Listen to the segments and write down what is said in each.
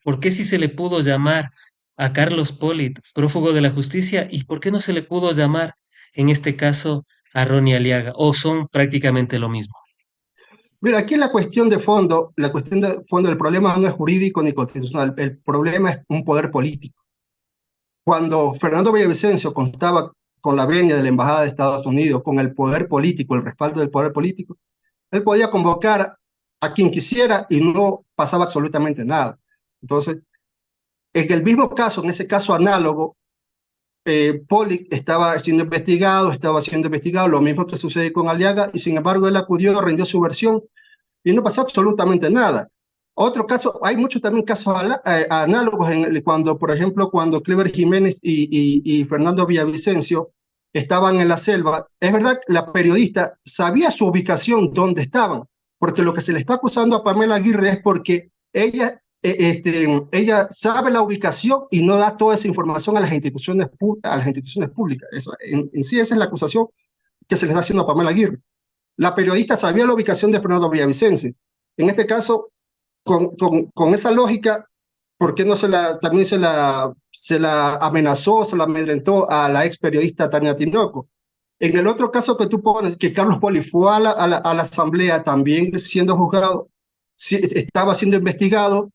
¿Por qué sí se le pudo llamar a Carlos Polit prófugo de la justicia y por qué no se le pudo llamar en este caso a Ronnie Aliaga? ¿O son prácticamente lo mismo? Mira, aquí la cuestión de fondo del problema no es jurídico ni constitucional, el problema es un poder político. Cuando Fernando Villavicencio contaba con la venia de la Embajada de Estados Unidos, con el poder político, el respaldo del poder político, él podía convocar a quien quisiera y no pasaba absolutamente nada. Entonces, en el mismo caso, en ese caso análogo, Poli estaba siendo investigado, lo mismo que sucede con Aliaga, y sin embargo él acudió, rindió su versión y no pasó absolutamente nada. Otro caso, hay muchos también casos análogos cuando, por ejemplo, cuando Clever Jiménez y Fernando Villavicencio estaban en la selva, es verdad, la periodista sabía su ubicación, dónde estaban, porque lo que se le está acusando a Pamela Aguirre es porque ella sabe la ubicación y no da toda esa información a las instituciones públicas. En sí esa es la acusación que se le está haciendo a Pamela Aguirre. La periodista sabía la ubicación de Fernando Villavicencio. En este caso, con esa lógica, ¿por qué no también se la amenazó, se la amedrentó a la ex periodista Tania Tinoco? En el otro caso que tú pones, que Carlos Poli fue a la asamblea también siendo juzgado, estaba siendo investigado,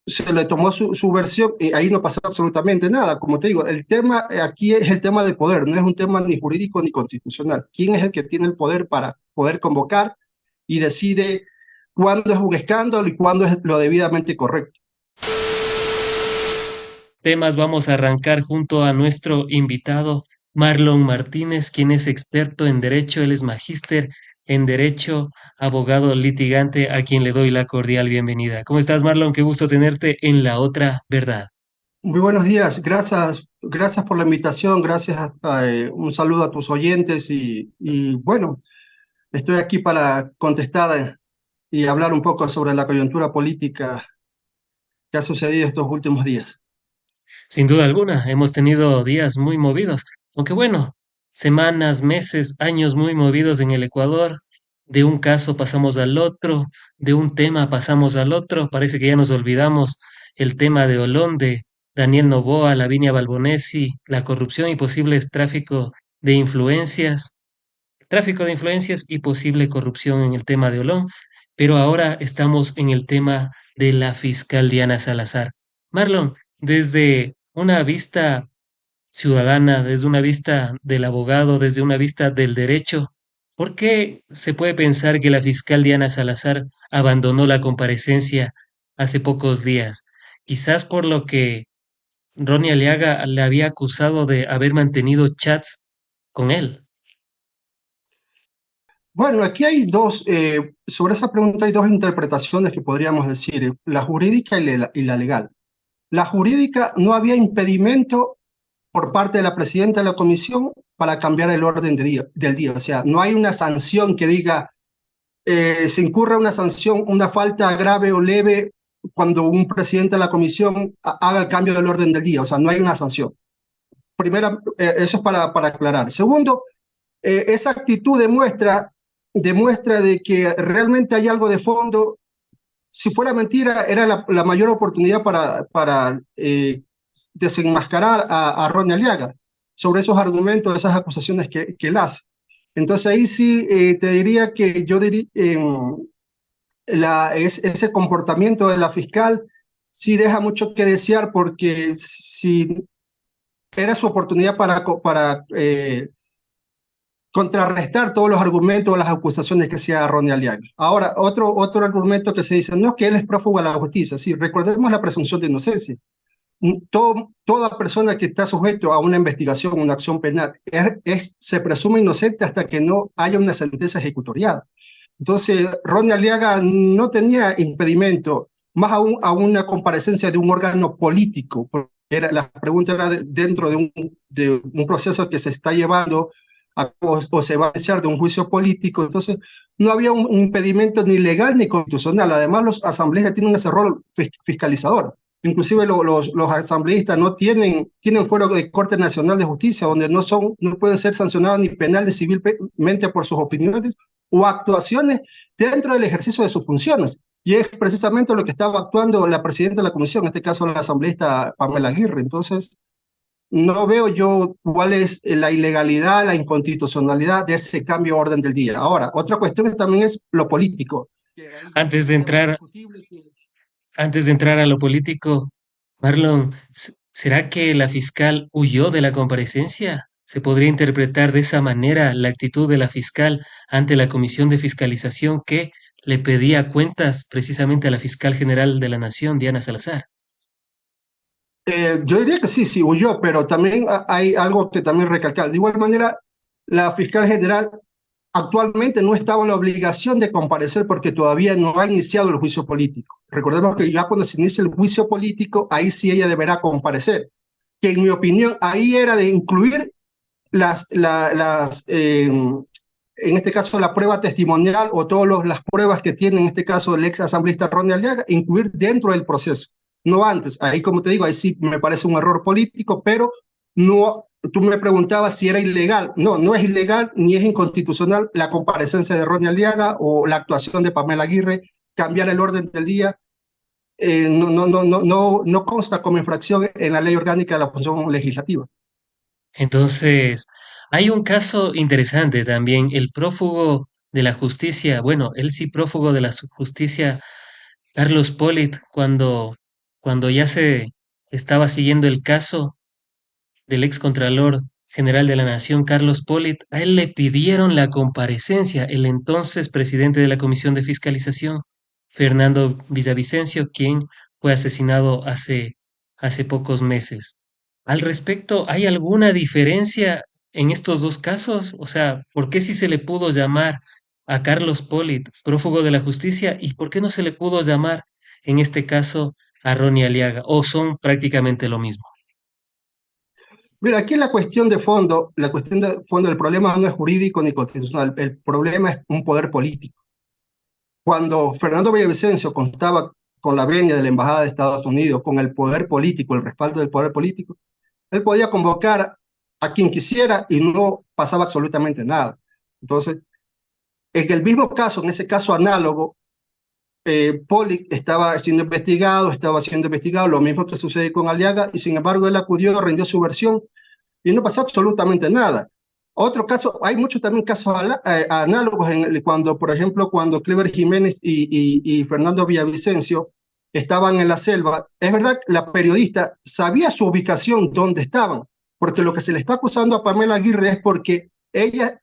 se le tomó su versión y ahí no pasó absolutamente nada. Como te digo, el tema aquí es el tema de poder, no es un tema ni jurídico ni constitucional. ¿Quién es el que tiene el poder para poder convocar y decide cuándo es un escándalo y cuándo es lo debidamente correcto? Temas vamos a arrancar junto a nuestro invitado Marlon Martínez, quien es experto en derecho, él es magíster en derecho, abogado litigante, a quien le doy la cordial bienvenida. ¿Cómo estás, Marlon? Qué gusto tenerte en La Otra Verdad. Muy buenos días, gracias por la invitación, un saludo a tus oyentes y bueno, estoy aquí para contestar y hablar un poco sobre la coyuntura política que ha sucedido estos últimos días. Sin duda alguna, hemos tenido días muy movidos, aunque bueno, semanas, meses, años muy movidos en el Ecuador. De un caso pasamos al otro, de un tema pasamos al otro. Parece que ya nos olvidamos el tema de Olón, de Daniel Noboa, Lavinia Balbonesi, la corrupción y posibles tráfico de influencias y posible corrupción en el tema de Olón. Pero ahora estamos en el tema de la fiscal Diana Salazar. Marlon, desde una vista ciudadana, desde una vista del abogado, desde una vista del derecho, ¿por qué se puede pensar que la fiscal Diana Salazar abandonó la comparecencia hace pocos días? Quizás por lo que Ronnie Aliaga le había acusado de haber mantenido chats con él. Bueno, aquí sobre esa pregunta hay dos interpretaciones que podríamos decir, la jurídica y la legal. La jurídica, no había impedimento por parte de la presidenta de la comisión para cambiar el orden del día. O sea, no hay una sanción que diga, se incurra una sanción, una falta grave o leve cuando un presidente de la comisión haga el cambio del orden del día. O sea, no hay una sanción. Primera, eso es para aclarar. Segundo, esa actitud demuestra de que realmente hay algo de fondo. Si fuera mentira, era la mayor oportunidad para desenmascarar a Ronnie Aliaga sobre esos argumentos, esas acusaciones que él hace. Entonces ahí sí te diría que ese comportamiento de la fiscal sí deja mucho que desear, porque si era su oportunidad para contrarrestar todos los argumentos o las acusaciones que hacía Ronnie Aliaga. Ahora, otro argumento que se dice, no es que él es prófugo de la justicia, sí, recordemos la presunción de inocencia. Toda persona que está sujeto a una investigación, una acción penal, se presume inocente hasta que no haya una sentencia ejecutoriada. Entonces, Ronnie Aliaga no tenía impedimento, más aún a una comparecencia de un órgano político, porque la pregunta era dentro de un proceso que se está llevando o se va a iniciar de un juicio político. Entonces, no había un impedimento ni legal ni constitucional. Además, los asambleístas tienen ese rol fiscalizador. Inclusive los asambleístas tienen fuero de Corte Nacional de Justicia, donde no pueden ser sancionados ni penal ni civilmente por sus opiniones o actuaciones dentro del ejercicio de sus funciones. y es precisamente lo que estaba actuando la presidenta de la comisión, en este caso la asambleísta Pamela Aguirre. Entonces, no veo yo cuál es la ilegalidad, la inconstitucionalidad de ese cambio de orden del día. Ahora, otra cuestión también es lo político, que ahí ya Antes de sería más entrar, discutible. Que antes de entrar a lo político, Marlon, ¿será que la fiscal huyó de la comparecencia? ¿Se podría interpretar de esa manera la actitud de la fiscal ante la Comisión de Fiscalización que le pedía cuentas precisamente a la fiscal general de la Nación, Diana Salazar? Yo diría que sí, sí huyó, pero también hay algo que también recalcar. De igual manera, la fiscal general actualmente no estaba en la obligación de comparecer porque todavía no ha iniciado el juicio político. Recordemos que ya cuando se inicia el juicio político, ahí sí ella deberá comparecer. Que en mi opinión, ahí era de incluir en este caso, la prueba testimonial o todas las pruebas que tiene, en este caso, el ex asambleísta Ronnie Aliaga, incluir dentro del proceso, no antes. Ahí, como te digo, ahí sí me parece un error político, pero no, tú me preguntabas si era ilegal. No, no es ilegal ni es inconstitucional la comparecencia de Ronnie Aliaga o la actuación de Pamela Aguirre, cambiar el orden del día. No consta como infracción en la ley orgánica de la función legislativa. Entonces, hay un caso interesante también, el prófugo de la justicia, bueno, él sí prófugo de la justicia, Carlos Polit, cuando ya se estaba siguiendo el caso del ex Contralor General de la Nación, Carlos Polit, a él le pidieron la comparecencia, el entonces presidente de la Comisión de Fiscalización, Fernando Villavicencio, quien fue asesinado hace pocos meses. Al respecto, ¿hay alguna diferencia en estos dos casos? O sea, ¿por qué sí se le pudo llamar a Carlos Polit prófugo de la justicia y por qué no se le pudo llamar en este caso a Ronnie Aliaga? ¿O son prácticamente lo mismo? Mira, aquí la cuestión de fondo del problema no es jurídico ni constitucional, el problema es un poder político. Cuando Fernando Villavicencio contaba con la venia de la Embajada de Estados Unidos, con el poder político, el respaldo del poder político, él podía convocar a quien quisiera y no pasaba absolutamente nada. Entonces, en el mismo caso, en ese caso análogo, Poli estaba siendo investigado, lo mismo que sucede con Aliaga, y sin embargo él acudió, rindió su versión y no pasó absolutamente nada. Otro caso, hay muchos también casos análogos cuando, por ejemplo, cuando Clever Jiménez y Fernando Villavicencio estaban en la selva. Es verdad, la periodista sabía su ubicación, dónde estaban, porque lo que se le está acusando a Pamela Aguirre es porque ella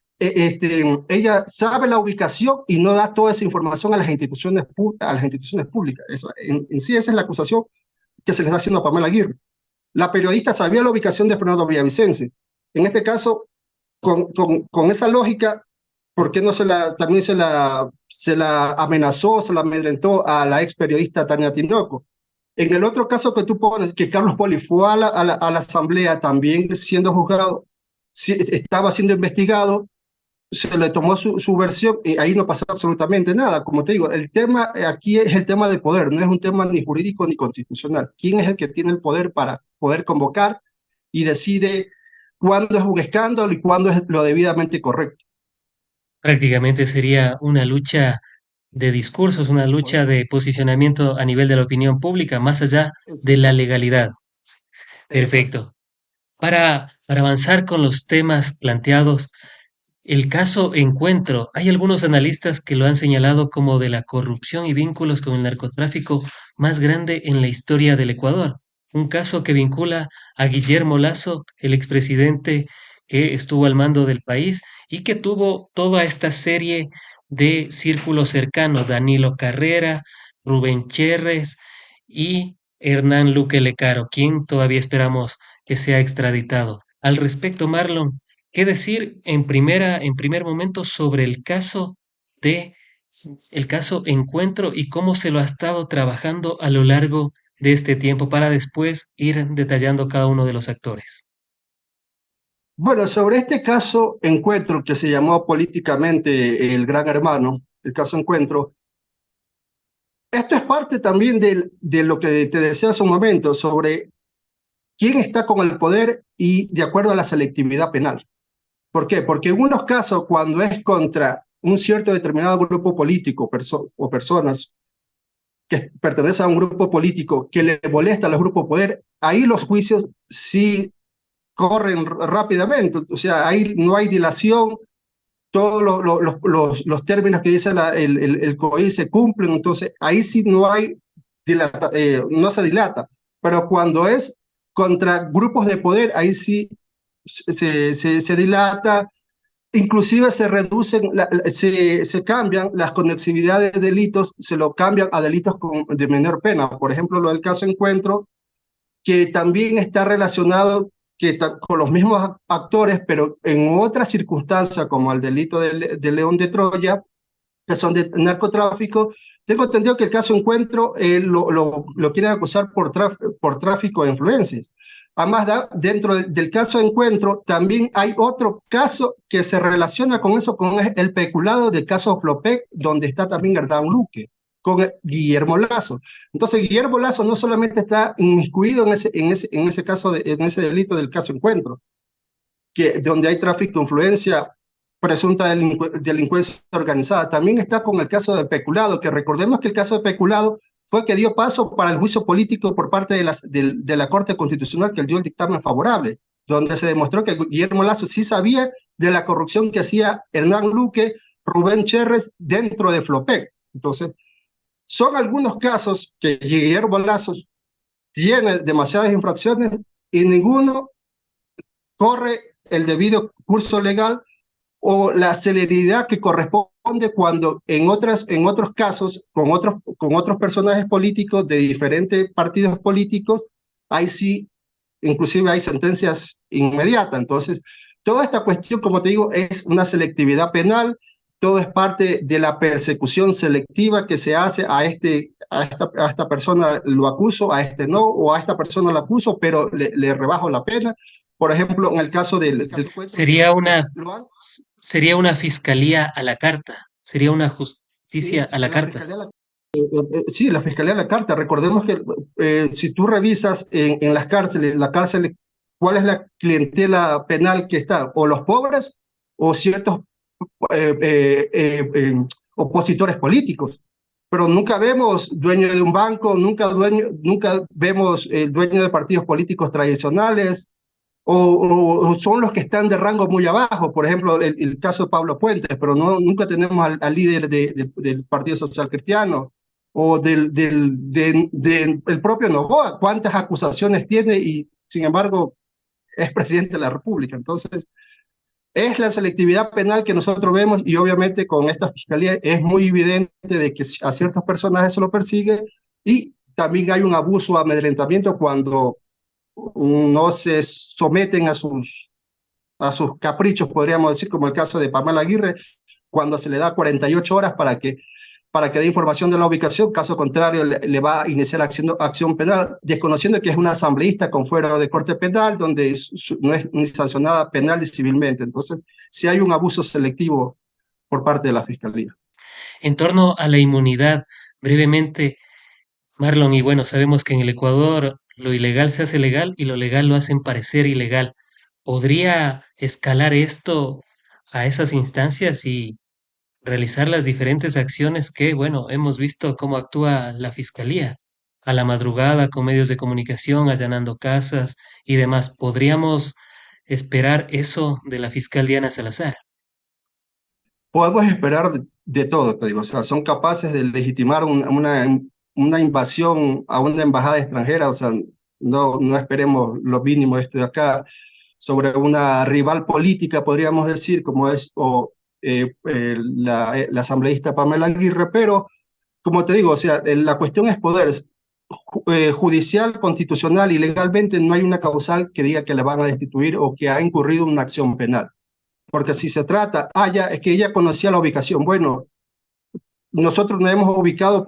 sabe la ubicación y no da toda esa información a las instituciones públicas. En sí esa es la acusación que se le está haciendo a Pamela Aguirre. La periodista sabía la ubicación de Fernando Villavicencio. En este caso, con esa lógica, ¿por qué no también se la amenazó, se la amedrentó a la ex periodista Tania Tinoco? En el otro caso que tú pones, que Carlos Poli fue a la asamblea también siendo juzgado, estaba siendo investigado, se le tomó su versión y ahí no pasó absolutamente nada. Como te digo, el tema aquí es el tema de poder, no es un tema ni jurídico ni constitucional. ¿Quién es el que tiene el poder para poder convocar y decide cuándo es un escándalo y cuándo es lo debidamente correcto? Prácticamente sería una lucha de discursos, una El poder lucha de político. posicionamiento a nivel de la opinión pública, más allá de la Exactamente. legalidad. Exacto. Perfecto. Para avanzar con los temas planteados, el caso Encuentro, hay algunos analistas que lo han señalado como de la corrupción y vínculos con el narcotráfico más grande en la historia del Ecuador. Un caso que vincula a Guillermo Lasso, el expresidente que estuvo al mando del país y que tuvo toda esta serie de círculos cercanos, Danilo Carrera, Rubén Cherres y Hernán Luque Lecaro, quien todavía esperamos que sea extraditado. Al respecto, Marlon, ¿qué decir en primer momento sobre de el caso Encuentro y cómo se lo ha estado trabajando a lo largo de este tiempo para después ir detallando cada uno de los actores? Bueno, sobre este caso Encuentro, que se llamó políticamente el Gran Hermano, el caso Encuentro, esto es parte también de lo que te decía hace un momento sobre quién está con el poder y de acuerdo a la selectividad penal. ¿Por qué? Porque en unos casos, cuando es contra un cierto determinado grupo político o personas, que pertenece a un grupo político que le molesta a los grupos de poder, ahí los juicios sí corren rápidamente, o sea, ahí no hay dilación, todos los términos que dice el COI se cumplen, entonces ahí sí no hay no se dilata, pero cuando es contra grupos de poder, ahí sí se dilata, inclusive se reducen, se cambian las conexidades de delitos, se lo cambian a delitos de menor pena. Por ejemplo, lo del caso Encuentro, que también está relacionado con los mismos actores, pero en otras circunstancias, como el delito de León de Troya, que son de narcotráfico. Tengo entendido que el caso Encuentro lo quieren acusar por tráfico de influencias. Además, dentro del caso Encuentro, también hay otro caso que se relaciona con eso, con el peculado del caso Flopec, donde está también Hernán Luque, con Guillermo Lazo. Entonces, Guillermo Lazo no solamente está inmiscuido en ese caso, en ese delito del caso Encuentro, donde hay tráfico de influencia, presunta delincuencia organizada. También está con el caso de peculado, que recordemos que el caso de peculado fue que dio paso para el juicio político por parte de la Corte Constitucional, que dio el dictamen favorable, donde se demostró que Guillermo Lazo sí sabía de la corrupción que hacía Hernán Luque, Rubén Cherres dentro de Flopec. Entonces, son algunos casos que Guillermo Lazo tiene demasiadas infracciones y ninguno corre el debido curso legal o la celeridad que corresponde cuando en otros casos, con otros personajes políticos de diferentes partidos políticos, ahí sí, inclusive hay sentencias inmediatas. Entonces, toda esta cuestión, como te digo, es una selectividad penal, todo es parte de la persecución selectiva que se hace a esta persona lo acuso, a este no, o a esta persona lo acuso, pero le rebajo la pena. Por ejemplo, en el caso del Encuentro, Sería una, lo han sería una fiscalía a la carta, sería una justicia Sí, a la la carta. Fiscalía, sí, la Fiscalía de la Carta. Recordemos que si tú revisas en las cárceles, ¿cuál es la clientela penal que está? O los pobres o ciertos eh, eh, eh, eh, opositores políticos. Pero nunca vemos dueño de un banco, nunca vemos el dueño de partidos políticos tradicionales, o son los que están de rango muy abajo, por ejemplo, el caso de Pablo Puentes, pero nunca tenemos al líder del Partido Social Cristiano o el propio Noboa, cuántas acusaciones tiene y sin embargo es presidente de la República. Entonces, es la selectividad penal que nosotros vemos y obviamente con esta fiscalía es muy evidente de que a ciertos personajes se lo persigue y también hay un abuso, amedrentamiento cuando no se someten a sus caprichos, podríamos decir, como el caso de Pamela Aguirre, cuando se le da 48 horas para que dé información de la ubicación, caso contrario le va a iniciar acción penal, desconociendo que es una asambleísta con fuero de corte penal, donde no es ni sancionada penal ni civilmente. Entonces, sí hay un abuso selectivo por parte de la Fiscalía. En torno a la inmunidad, brevemente, Marlon, y bueno, sabemos que en el Ecuador lo ilegal se hace legal y lo legal lo hacen parecer ilegal. ¿Podría escalar esto a esas instancias y realizar las diferentes acciones que, bueno, hemos visto cómo actúa la Fiscalía a la madrugada con medios de comunicación, allanando casas y demás? ¿Podríamos esperar eso de la fiscal Diana Salazar? Podemos esperar de todo, te digo, o sea, son capaces de legitimar una invasión a una embajada extranjera, o sea, no esperemos lo mínimo de esto de acá, sobre una rival política, podríamos decir, como es la asambleísta Pamela Aguirre, pero como te digo, o sea, la cuestión es poder judicial, constitucional y legalmente no hay una causal que diga que le van a destituir o que ha incurrido en una acción penal. Porque si se trata, ya, es que ella conocía la ubicación. Bueno, nosotros nos hemos ubicado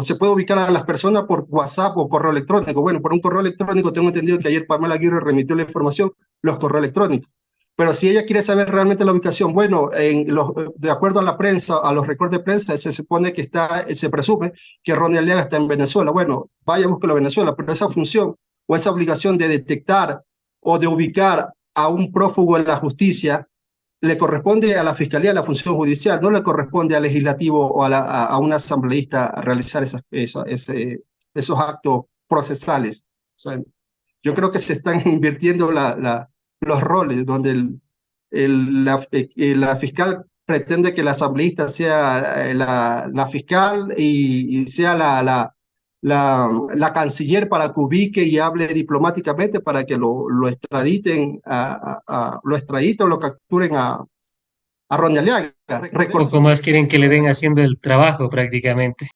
se puede ubicar a las personas por WhatsApp o correo electrónico. Bueno, por un correo electrónico tengo entendido que ayer Pamela Aguirre remitió la información, los correos electrónicos. Pero si ella quiere saber realmente la ubicación, bueno, de acuerdo a la prensa, a los recortes de prensa, se supone que se presume que Ronnie Aliaga está en Venezuela. Bueno, vaya, búsquelo a Venezuela, pero esa función o esa obligación de detectar o de ubicar a un prófugo en la justicia le corresponde a la Fiscalía la función judicial, no le corresponde al legislativo o a un asambleísta realizar esos actos procesales. O sea, yo creo que se están invirtiendo los roles, donde la fiscal pretende que la asambleísta sea la fiscal y sea la canciller para que ubique y hable diplomáticamente para que lo extraditen, lo extraditen o lo capturen a Ronny Aliaga. Poco más quieren que le den haciendo el trabajo prácticamente.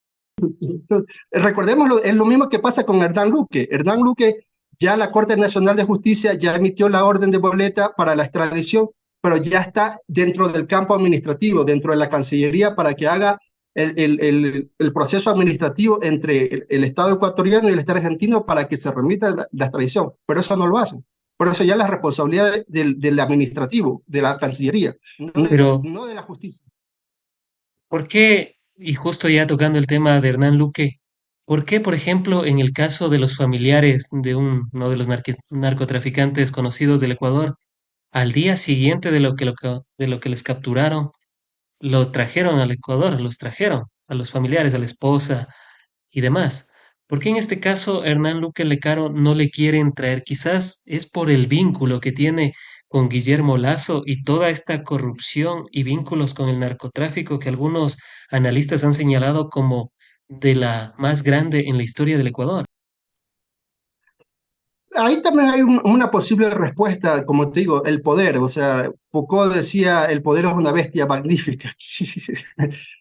Recordemos, es lo mismo que pasa con Hernán Luque. Hernán Luque, ya la Corte Nacional de Justicia ya emitió la orden de boleta para la extradición, pero ya está dentro del campo administrativo, dentro de la Cancillería, para que haga el proceso administrativo entre el Estado ecuatoriano y el Estado argentino para que se remita la extradición. Pero eso no lo hacen. Por eso ya la responsabilidad del administrativo, de la Cancillería, Pero, no de la justicia. ¿por qué, y justo ya tocando el tema de Hernán Luque, por qué, por ejemplo, en el caso de los familiares de uno de los narcotraficantes conocidos del Ecuador, al día siguiente de lo que les capturaron, los trajeron al Ecuador, los trajeron a los familiares, a la esposa y demás? ¿Por qué en este caso Hernán Luque Lecaro no le quieren traer? Quizás es por el vínculo que tiene con Guillermo Lazo y toda esta corrupción y vínculos con el narcotráfico que algunos analistas han señalado como de la más grande en la historia del Ecuador. Ahí también hay una posible respuesta, como te digo, el poder. O sea, Foucault decía, el poder es una bestia magnífica.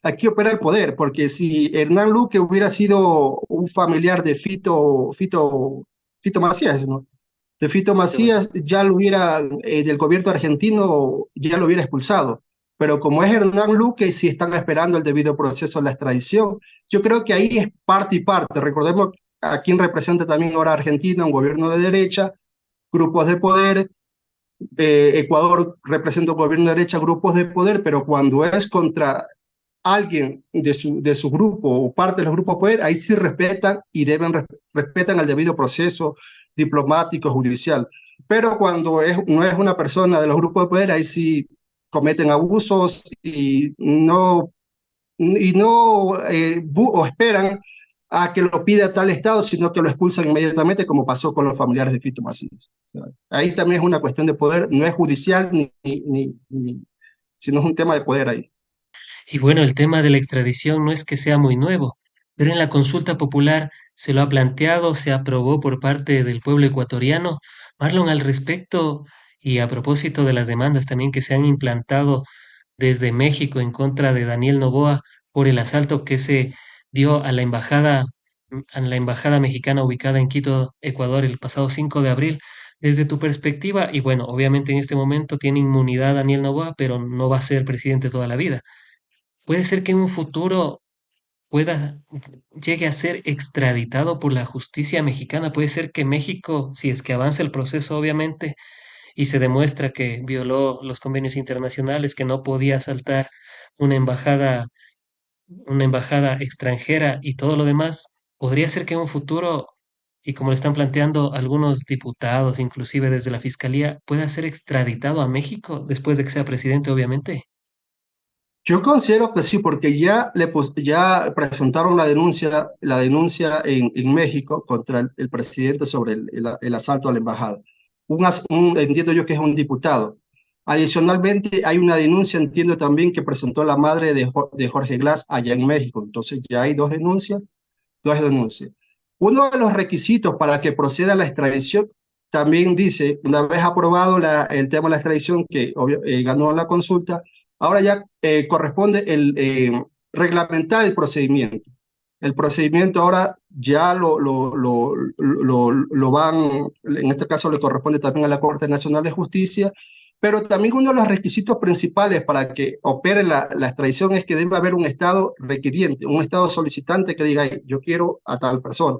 Aquí opera el poder, porque si Hernán Luque hubiera sido un familiar de Fito Macías, ¿no? De Fito Macías ya lo hubiera, del gobierno argentino, ya lo hubiera expulsado. Pero como es Hernán Luque, si están esperando el debido proceso de la extradición, yo creo que ahí es parte y parte. Recordemos a quién representa también ahora Argentina, un gobierno de derecha, grupos de poder. Ecuador representa un gobierno de derecha, grupos de poder, pero cuando es contra alguien de su grupo o parte de los grupos de poder, ahí sí respetan y respetan el debido proceso diplomático, judicial. Pero cuando no es una persona de los grupos de poder, ahí sí cometen abusos o esperan a que lo pida tal Estado, sino que lo expulsan inmediatamente, como pasó con los familiares de Fito Macías. O sea, ahí también es una cuestión de poder, no es judicial, sino es un tema de poder ahí. Y bueno, el tema de la extradición no es que sea muy nuevo, pero en la consulta popular se lo ha planteado, se aprobó por parte del pueblo ecuatoriano. Marlon, al respecto, y a propósito de las demandas también que se han implantado desde México en contra de Daniel Noboa por el asalto que se dio a la embajada mexicana ubicada en Quito, Ecuador, el pasado 5 de abril. Desde tu perspectiva, y bueno, obviamente en este momento tiene inmunidad Daniel Noboa, pero no va a ser presidente toda la vida. Puede ser que en un futuro pueda, llegue a ser extraditado por la justicia mexicana. Puede ser que México, si es que avanza el proceso, obviamente, y se demuestra que violó los convenios internacionales, que no podía asaltar una embajada, una embajada extranjera y todo lo demás, podría ser que en un futuro, y como lo están planteando algunos diputados, inclusive desde la fiscalía, pueda ser extraditado a México después de que sea presidente, obviamente. Yo considero que sí, porque ya presentaron la denuncia en México contra el presidente sobre el asalto a la embajada. Entiendo yo que es un diputado. Adicionalmente, hay una denuncia, entiendo también, que presentó la madre de Jorge Glass allá en México. Entonces, ya hay dos denuncias, dos denuncias. Uno de los requisitos para que proceda la extradición también dice, una vez aprobado el tema de la extradición, que ganó la consulta, ahora ya corresponde reglamentar el procedimiento. El procedimiento ahora ya lo van, en este caso le corresponde también a la Corte Nacional de Justicia, pero también uno de los requisitos principales para que opere la extradición es que debe haber un Estado requiriente, un Estado solicitante que diga, yo quiero a tal persona,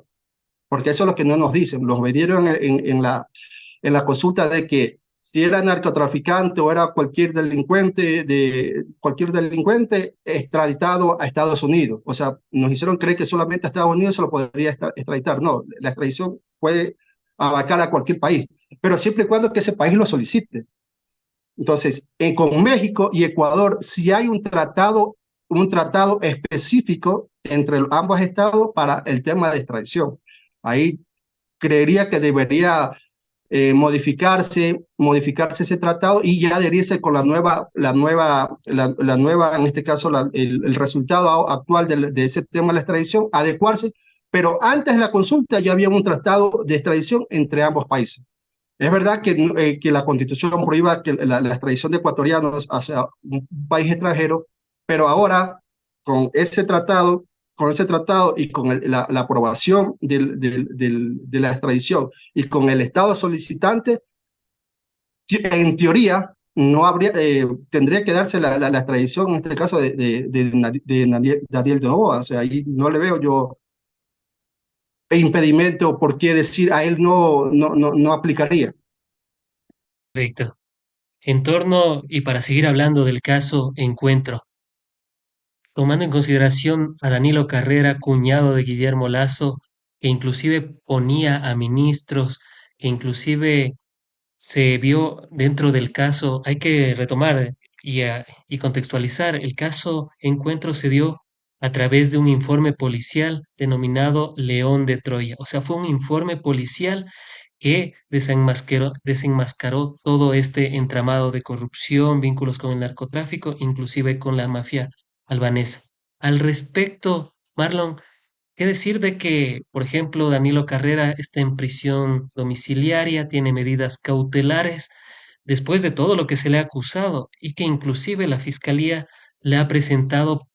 porque eso es lo que no nos dicen. Los metieron en la consulta de que si era narcotraficante o era cualquier delincuente extraditado a Estados Unidos. O sea, nos hicieron creer que solamente a Estados Unidos se lo podría extraditar. No, la extradición puede abarcar a cualquier país, pero siempre y cuando que ese país lo solicite. Entonces, con México y Ecuador sí hay un tratado específico entre ambos estados para el tema de extradición. Ahí creería que debería modificarse ese tratado y ya adherirse con la nueva, en este caso, el resultado actual de ese tema de la extradición, adecuarse, pero antes de la consulta ya había un tratado de extradición entre ambos países. Es verdad que la Constitución prohíba que la extradición de ecuatorianos hacia un país extranjero, pero ahora con ese tratado y con la aprobación de la extradición y con el Estado solicitante, en teoría no habría, tendría que darse la extradición en este caso de Daniel de Noboa. O sea, ahí no le veo yo impedimento o por qué decir a él no aplicaría. Perfecto. En torno, y para seguir hablando del caso Encuentro, tomando en consideración a Danilo Carrera, cuñado de Guillermo Lazo, que inclusive ponía a ministros, que inclusive se vio dentro del caso, hay que retomar y contextualizar, el caso Encuentro se dio a través de un informe policial denominado León de Troya. O sea, fue un informe policial que desenmascaró todo este entramado de corrupción, vínculos con el narcotráfico, inclusive con la mafia albanesa. Al respecto, Marlon, ¿qué decir de que, por ejemplo, Danilo Carrera está en prisión domiciliaria, tiene medidas cautelares después de todo lo que se le ha acusado y que inclusive la fiscalía le ha presentado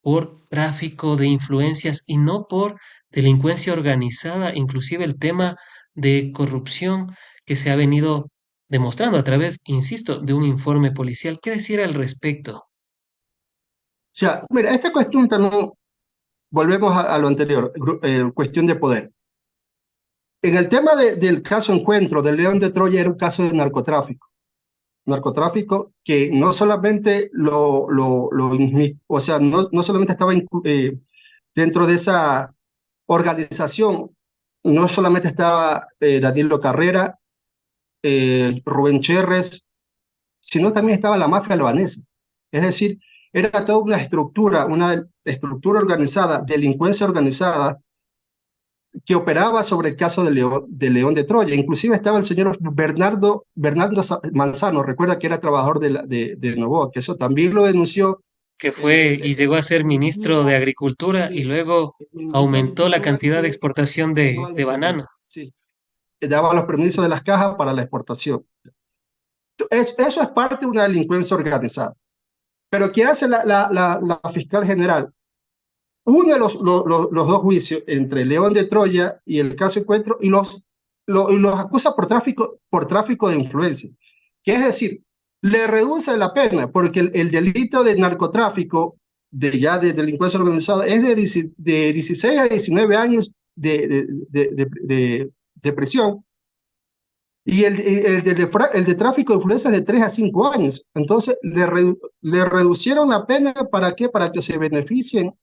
por tráfico de influencias y no por delincuencia organizada, inclusive el tema de corrupción que se ha venido demostrando a través, insisto, de un informe policial? ¿Qué decir al respecto? O sea, mira, esta cuestión también, volvemos a lo anterior, cuestión de poder. En el tema del caso Encuentro del León de Troya era un caso de narcotráfico que no solamente o sea, no solamente estaba dentro de esa organización, no solamente estaba Danilo Carrera, Rubén Cherres, sino también estaba la mafia albanesa. Es decir, era toda una estructura organizada, delincuencia organizada, que operaba sobre el caso de León de Troya. Inclusive estaba el señor Bernardo Manzano, recuerda que era trabajador de Novoa, que eso también lo denunció Que en fue el, y en llegó a el ser ministro de Ministerio, Agricultura y sí, luego el Ministerio de aumentó la Agricultura cantidad de exportación que daba de los banano. permisos, sí, que daba los permisos de las cajas para la exportación. Eso es parte de una delincuencia organizada. Pero ¿qué hace la fiscal general? Une los dos juicios entre León de Troya y el caso Encuentro y los acusa por tráfico de influencia. Que es decir, le reduce la pena porque el delito de narcotráfico, de delincuencia organizada, es de 16 a 19 años de prisión y el de tráfico de influencias de 3 a 5 años. Entonces, le reducieron la pena ¿para qué? Para que se beneficien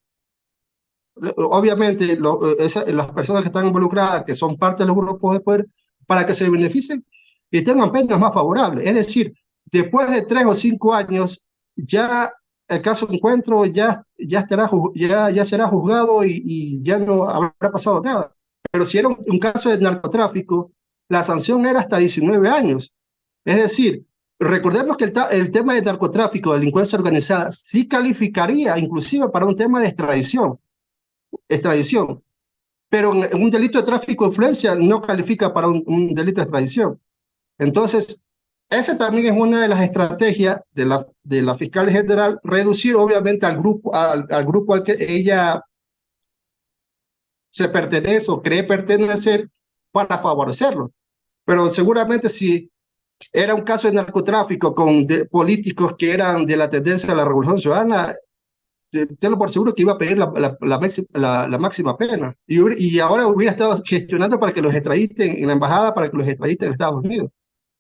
obviamente las personas que están involucradas, que son parte de los grupos de poder, para que se beneficien y tengan penas más favorables. Es decir, después de 3 o 5 años, ya el caso de Encuentro ya será juzgado y ya no habrá pasado nada. Pero si era un caso de narcotráfico, la sanción era hasta 19 años. Es decir, recordemos que el tema de narcotráfico, delincuencia organizada, sí calificaría inclusive para un tema de extradición, pero un delito de tráfico de influencia no califica para un delito de extradición. Entonces, esa también es una de las estrategias de la fiscal general, reducir obviamente al grupo al que ella se pertenece o cree pertenecer para favorecerlo. Pero seguramente si era un caso de narcotráfico con políticos que eran de la tendencia de la Revolución Ciudadana, tenlo por seguro que iba a pedir la máxima pena. Y ahora hubiera estado gestionando para que los extraditen en la embajada, para que los extraditen en Estados Unidos.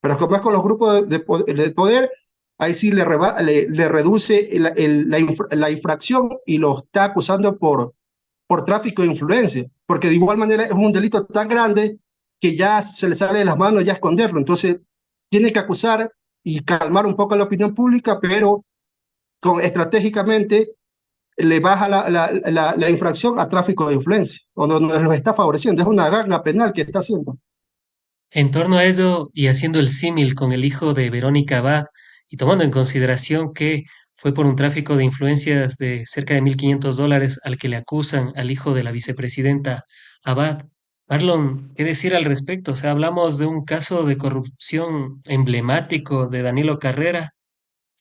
Pero como es con los grupos de poder, ahí sí le reduce la infracción y lo está acusando por tráfico de influencia. Porque de igual manera es un delito tan grande que ya se le sale de las manos ya esconderlo. Entonces, tiene que acusar y calmar un poco la opinión pública, pero estratégicamente le baja la infracción a tráfico de influencia, o no los está favoreciendo, es una ganga penal que está haciendo. En torno a eso y haciendo el símil con el hijo de Verónica Abad y tomando en consideración que fue por un tráfico de influencias de cerca de $1.500 al que le acusan al hijo de la vicepresidenta Abad. Marlon, ¿qué decir al respecto? O sea, hablamos de un caso de corrupción emblemático de Danilo Carrera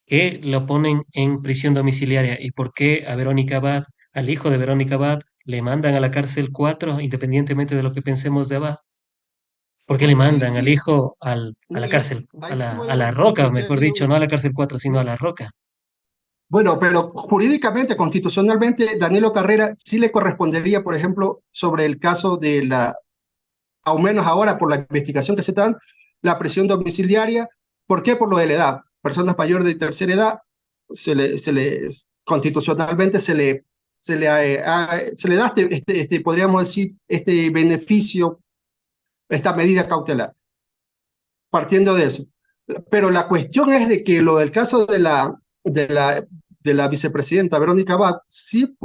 que lo ponen en prisión domiciliaria. ¿Y por qué a Verónica Abad, al hijo de Verónica Abad, le mandan a la cárcel 4, independientemente de lo que pensemos de Abad? ¿Por qué le Bueno, ahí mandan al sí, hijo a la cárcel, ahí sí a la puedo roca, mejor meterle dicho, no a la cárcel 4 sino a la roca? bueno, pero jurídicamente, constitucionalmente, Danilo Carrera sí le correspondería, por ejemplo, sobre el caso de al menos ahora por la investigación que se dan, la prisión domiciliaria. ¿Por qué? Por lo de la edad. Personas mayores de tercera edad, constitucionalmente se le da podríamos decir, este beneficio, esta medida cautelar, partiendo de eso. Pero la cuestión es de que lo del caso de la vicepresidenta Verónica Abad, sí,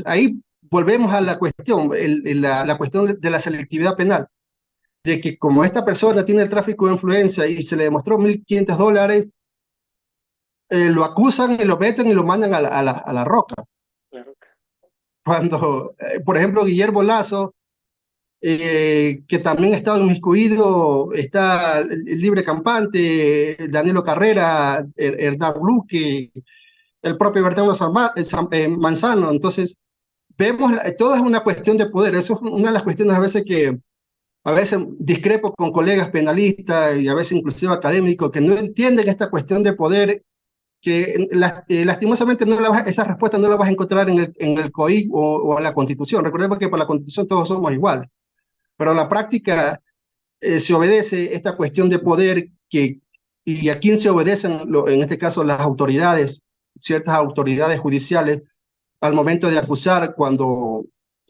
ahí volvemos a la cuestión, la cuestión de la selectividad penal, de que como esta persona tiene el tráfico de influencia y se le demostró $1.500, lo acusan y lo meten y lo mandan a la roca. La roca. Cuando, por ejemplo, Guillermo Lazo, que también ha estado inmiscuido, está el libre campante, Danilo Carrera, Hernán Luque, el propio Bertrand Manzano. Entonces, vemos, todo es una cuestión de poder. Eso es una de las cuestiones a veces discrepo con colegas penalistas y a veces inclusive académicos que no entienden esta cuestión de poder, que lastimosamente esa respuesta no la vas a encontrar en el COI o en la Constitución. Recordemos que por la Constitución todos somos iguales, pero en la práctica se obedece esta cuestión de poder y a quién se obedecen, en este caso las autoridades, ciertas autoridades judiciales, al momento de acusar cuando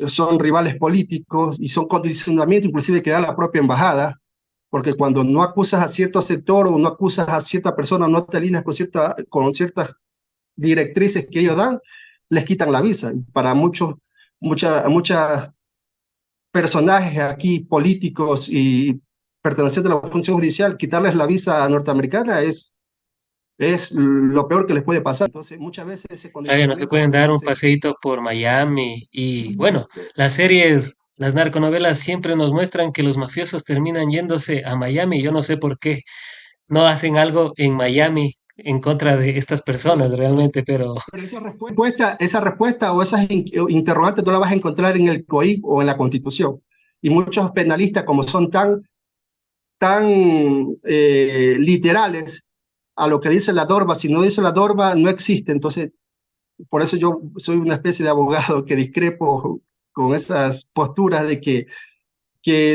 son rivales políticos y son condicionamientos inclusive que da la propia embajada, porque cuando no acusas a cierto sector o no acusas a cierta persona, no te alineas con ciertas directrices que ellos dan, les quitan la visa. Para muchas personajes aquí políticos y pertenecientes a la función judicial, quitarles la visa norteamericana es lo peor que les puede pasar. Entonces, muchas veces ese Claro, no se condicionamiento pueden lo dar un hace. paseíto por Miami y bueno, las series, las narconovelas siempre nos muestran que los mafiosos terminan yéndose a Miami. Yo no sé por qué no hacen algo en Miami en contra de estas personas Bueno, realmente, pero pero esa respuesta o esas interrogantes no la vas a encontrar en el COI o en la Constitución. Y muchos penalistas, como son tan literales a lo que dice la norma, si no dice la norma, no existe. Entonces, por eso yo soy una especie de abogado que discrepo con esas posturas de que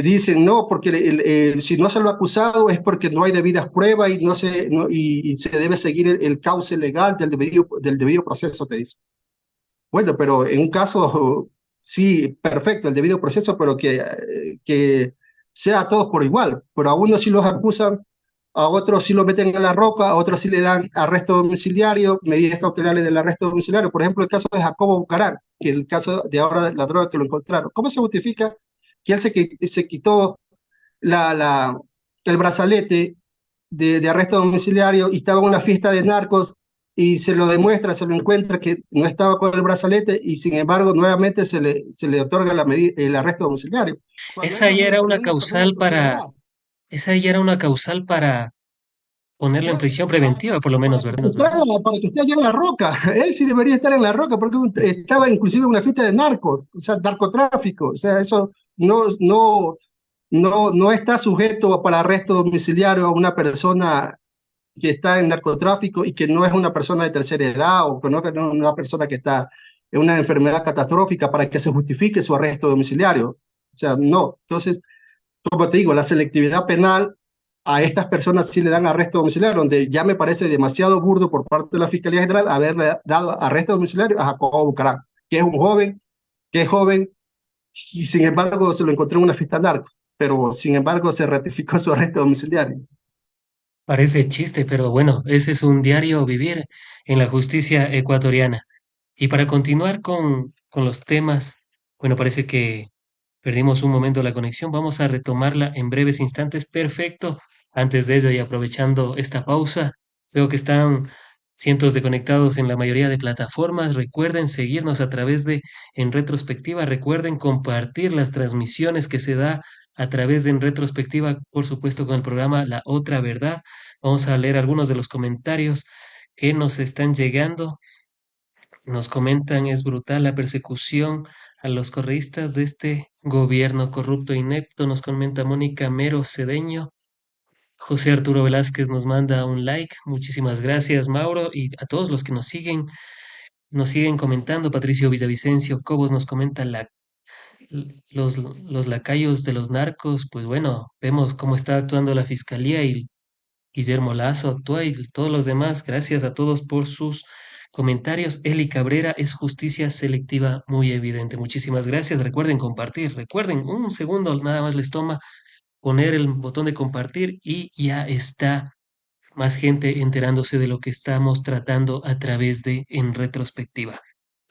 dicen no, porque si no se lo ha acusado es porque no hay debidas pruebas y se debe seguir el cauce legal del debido proceso, te dice. Bueno, pero en un caso, sí, perfecto, el debido proceso, pero que sea a todos por igual. Pero a unos sí los acusan, a otros sí los meten en la roca, a otros sí le dan arresto domiciliario, medidas cautelares del arresto domiciliario. Por ejemplo, el caso de Jacobo Bucarán, que es el caso de ahora de la droga que lo encontraron. ¿Cómo se justifica que él se quitó la, la, el brazalete de arresto domiciliario y estaba en una fiesta de narcos y se lo demuestra, se lo encuentra que no estaba con el brazalete y sin embargo nuevamente se le otorga el arresto domiciliario? Cuando esa ya era cuando una es una persona de causal tercera para, edad. esa ya era una causal para ponerlo en Claro, prisión preventiva, por lo menos, ¿verdad? para que esté allá en la roca. Él sí debería estar en la roca porque estaba inclusive en una fiesta de narcos, o sea, narcotráfico. O sea, eso no está sujeto para arresto domiciliario a una persona que está en narcotráfico y que no es una persona de tercera edad o que no es una persona que está en una enfermedad catastrófica para que se justifique su arresto domiciliario. O sea, no. Entonces, como te digo, la selectividad penal a estas personas sí le dan arresto domiciliario, donde ya me parece demasiado burdo por parte de la Fiscalía General haberle dado arresto domiciliario a Jacobo Bucarán, que es joven, y sin embargo se lo encontró en una fiesta narco, pero sin embargo se ratificó su arresto domiciliario. Parece chiste, pero bueno, ese es un diario vivir en la justicia ecuatoriana. Y para continuar con los temas, bueno, parece que perdimos un momento la conexión. Vamos a retomarla en breves instantes. Perfecto. Antes de ello y aprovechando esta pausa, veo que están cientos de conectados en la mayoría de plataformas. Recuerden seguirnos a través de En Retrospectiva. Recuerden compartir las transmisiones que se da a través de En Retrospectiva, por supuesto, con el programa La Otra Verdad. Vamos a leer algunos de los comentarios que nos están llegando. Nos comentan, es brutal la persecución a los correístas de este gobierno corrupto e inepto. Nos comenta Mónica Mero Cedeño. José Arturo Velázquez nos manda un like. Muchísimas gracias, Mauro. Y a todos los que nos siguen comentando. Patricio Villavicencio Cobos nos comenta los lacayos de los narcos. Pues bueno, vemos cómo está actuando la fiscalía y Guillermo Lazo, actúa y todos los demás. Gracias a todos por sus comentarios. Eli Cabrera, es justicia selectiva muy evidente. Muchísimas gracias. Recuerden compartir. Recuerden, un segundo nada más les toma poner el botón de compartir y ya está más gente enterándose de lo que estamos tratando a través de En Retrospectiva.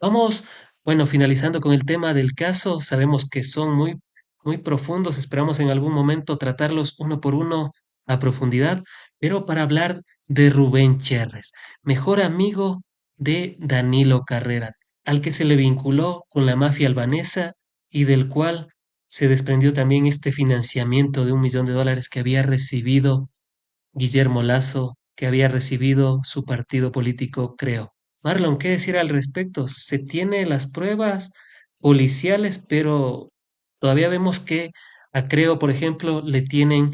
Vamos, bueno, finalizando con el tema del caso, sabemos que son muy profundos, esperamos en algún momento tratarlos uno por uno a profundidad, pero para hablar de Rubén Cherres, mejor amigo de Danilo Carrera, al que se le vinculó con la mafia albanesa y del cual se desprendió también este financiamiento de $1 millón que había recibido Guillermo Lazo, que había recibido su partido político, creo. Marlon, ¿qué decir al respecto? Se tiene las pruebas policiales, pero todavía vemos que a Creo, por ejemplo, le tienen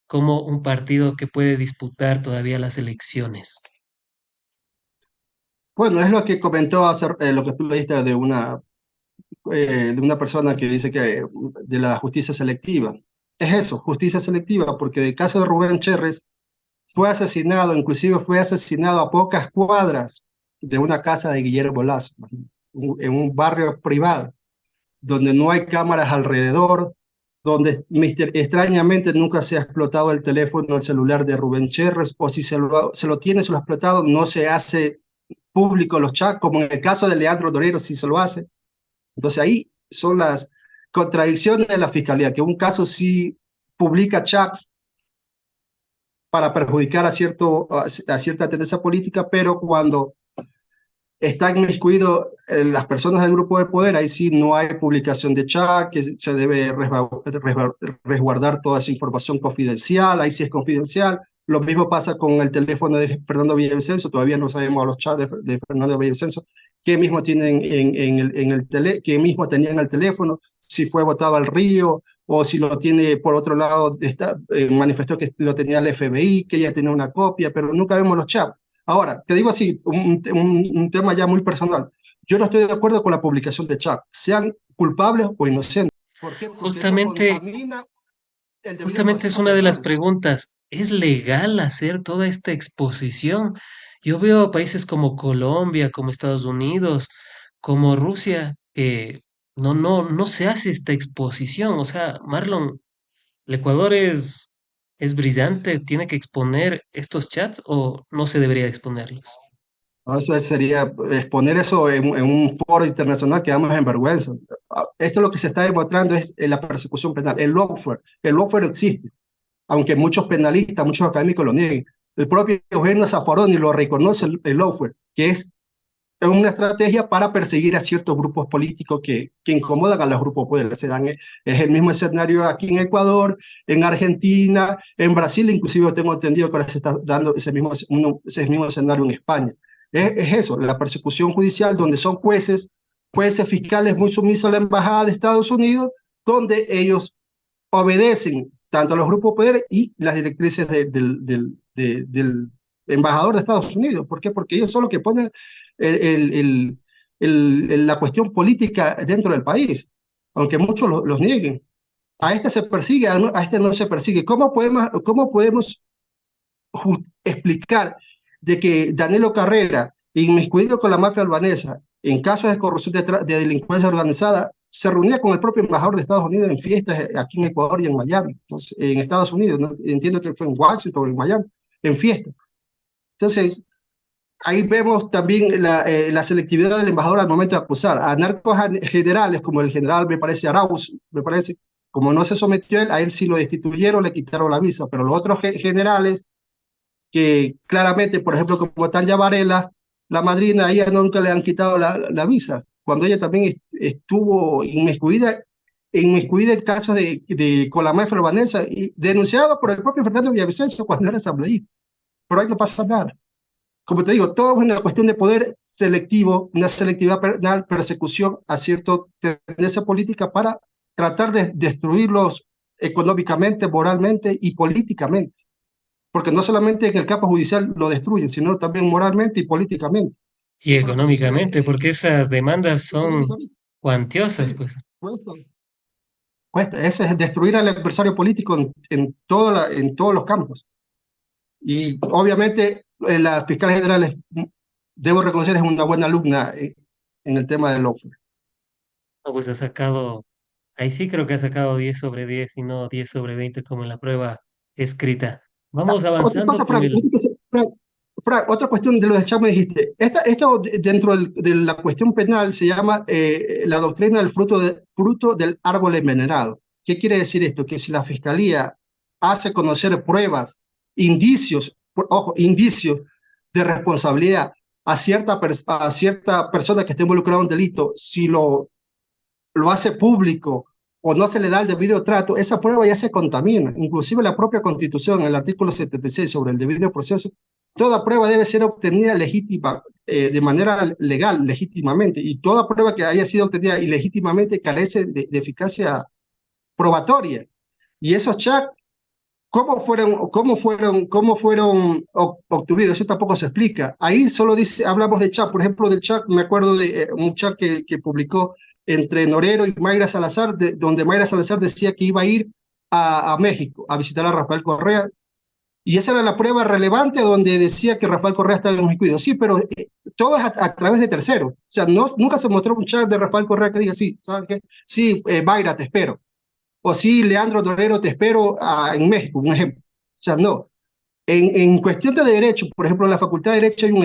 como un partido que puede disputar todavía las elecciones. Bueno, es lo que comentó lo que tú leíste de una persona que dice que de la justicia selectiva. Es eso, justicia selectiva, porque el caso de Rubén Cherres fue asesinado, inclusive fue asesinado a pocas cuadras de una casa de Guillermo Lazo, en un barrio privado, donde no hay cámaras alrededor, donde extrañamente nunca se ha explotado el teléfono, el celular de Rubén Cherres, o si se lo tiene, se lo ha explotado, no se hace público los chats, como en el caso de Leandro Dorero, sí se lo hace. Entonces ahí son las contradicciones de la fiscalía, que un caso sí publica chats para perjudicar a cierta tendencia política, pero cuando están inmiscuidos las personas del grupo de poder, ahí sí no hay publicación de chat, que se debe resguardar toda esa información confidencial, ahí sí es confidencial. Lo mismo pasa con el teléfono de Fernando Villavicencio, todavía no sabemos a los chats de Fernando Villavicencio qué mismo tienen qué mismo tenía en el teléfono, si fue votado al río o si lo tiene por otro lado, manifestó que lo tenía el FBI, que ella tenía una copia, pero nunca vemos los chats. Ahora, te digo así, un tema ya muy personal. Yo no estoy de acuerdo con la publicación de chat, sean culpables o inocentes. ¿Por qué? Porque eso Justamente, contamina el debido justamente es proceso una de las penal. preguntas. ¿Es legal hacer toda esta exposición? Yo veo países como Colombia, como Estados Unidos, como Rusia, que no se hace esta exposición. O sea, Marlon, ¿el Ecuador es brillante? ¿Tiene que exponer estos chats o no se debería exponerlos? ¿No? Eso sería exponer eso en un foro internacional, quedamos en vergüenza. Esto lo que se está demostrando es la persecución penal, el lawfare. El lawfare existe, aunque muchos penalistas, muchos académicos lo nieguen. El propio Eugenio Zaffaroni lo reconoce el lawfare, que es una estrategia para perseguir a ciertos grupos políticos que incomodan a los grupos poderes. Es el mismo escenario aquí en Ecuador, en Argentina, en Brasil, inclusive tengo entendido que ahora se está dando ese mismo escenario en España. Es eso, la persecución judicial, donde son jueces fiscales muy sumisos a la Embajada de Estados Unidos, donde ellos obedecen tanto a los grupos de poder y las directrices del embajador de Estados Unidos. ¿Por qué? Porque ellos son los que ponen el, el, la cuestión política dentro del país, aunque muchos los nieguen. A este se persigue, a este no se persigue. ¿Cómo podemos explicar de que Danilo Carrera, inmiscuido con la mafia albanesa, en casos de corrupción de delincuencia organizada, se reunía con el propio embajador de Estados Unidos en fiestas aquí en Ecuador y en Miami, entonces, en Estados Unidos, ¿no? Entiendo que fue en Washington o en Miami. en fiestas. Entonces, ahí vemos también la selectividad del embajador al momento de acusar. A narcos generales, como el general, me parece, Arauz, me parece, como no se sometió él, a él sí lo destituyeron, le quitaron la visa, pero los otros generales, que claramente, por ejemplo, como Tanya Varela, la madrina, a ella nunca le han quitado la visa, cuando ella también estuvo inmiscuida en casos con la maestra Vanessa, y denunciado por el propio Fernando Villavicencio cuando era asambleísta, pero ahí no pasa nada. Como te digo, todo es una cuestión de poder selectivo, una selectividad penal, persecución a cierta tendencia política para tratar de destruirlos económicamente, moralmente y políticamente. Porque no solamente en el campo judicial lo destruyen, sino también moralmente y políticamente. Y Eso es lo que sucede. económicamente, porque esas demandas son Económicamente, cuantiosas, sí, pues. cuesta, cuesta. Ese es destruir al adversario político en todos los campos. Y obviamente la fiscal general, debo reconocer, es una buena alumna en el tema del lawfare. No, pues ha sacado, ahí sí creo que ha sacado 10/10 y no 10/20 como en la prueba escrita. Vamos Otra avanzando cosa, con Frank, el... Frank, Frank, otra cuestión de lo de chat me dijiste. Esto dentro de la cuestión penal se llama la doctrina del fruto del árbol envenenado. ¿Qué quiere decir esto? Que si la fiscalía hace conocer pruebas, indicios, ojo, indicios de responsabilidad a cierta persona que esté involucrada en un delito, si lo hace público o no se le da el debido trato, esa prueba ya se contamina. Inclusive la propia Constitución, en el artículo 76 sobre el debido proceso, toda prueba debe ser obtenida legítima, de manera legal, legítimamente, y toda prueba que haya sido obtenida ilegítimamente carece de eficacia probatoria. Y esos chats, ¿cómo fueron obtenidos? Eso tampoco se explica. Ahí solo dice, hablamos de chat, por ejemplo, del chat, me acuerdo de un chat que publicó entre Norero y Mayra Salazar, donde Mayra Salazar decía que iba a ir a México a visitar a Rafael Correa, y esa era la prueba relevante donde decía que Rafael Correa estaba en México. Sí, pero todo es a través de terceros. O sea, nunca se mostró un chat de Rafael Correa que diga, sí, ¿sabes qué? Sí, Mayra, te espero. O sí, Leandro Torero, te espero en México, un ejemplo. O sea, no. En cuestión de derecho, por ejemplo, en la Facultad de Derecho hay un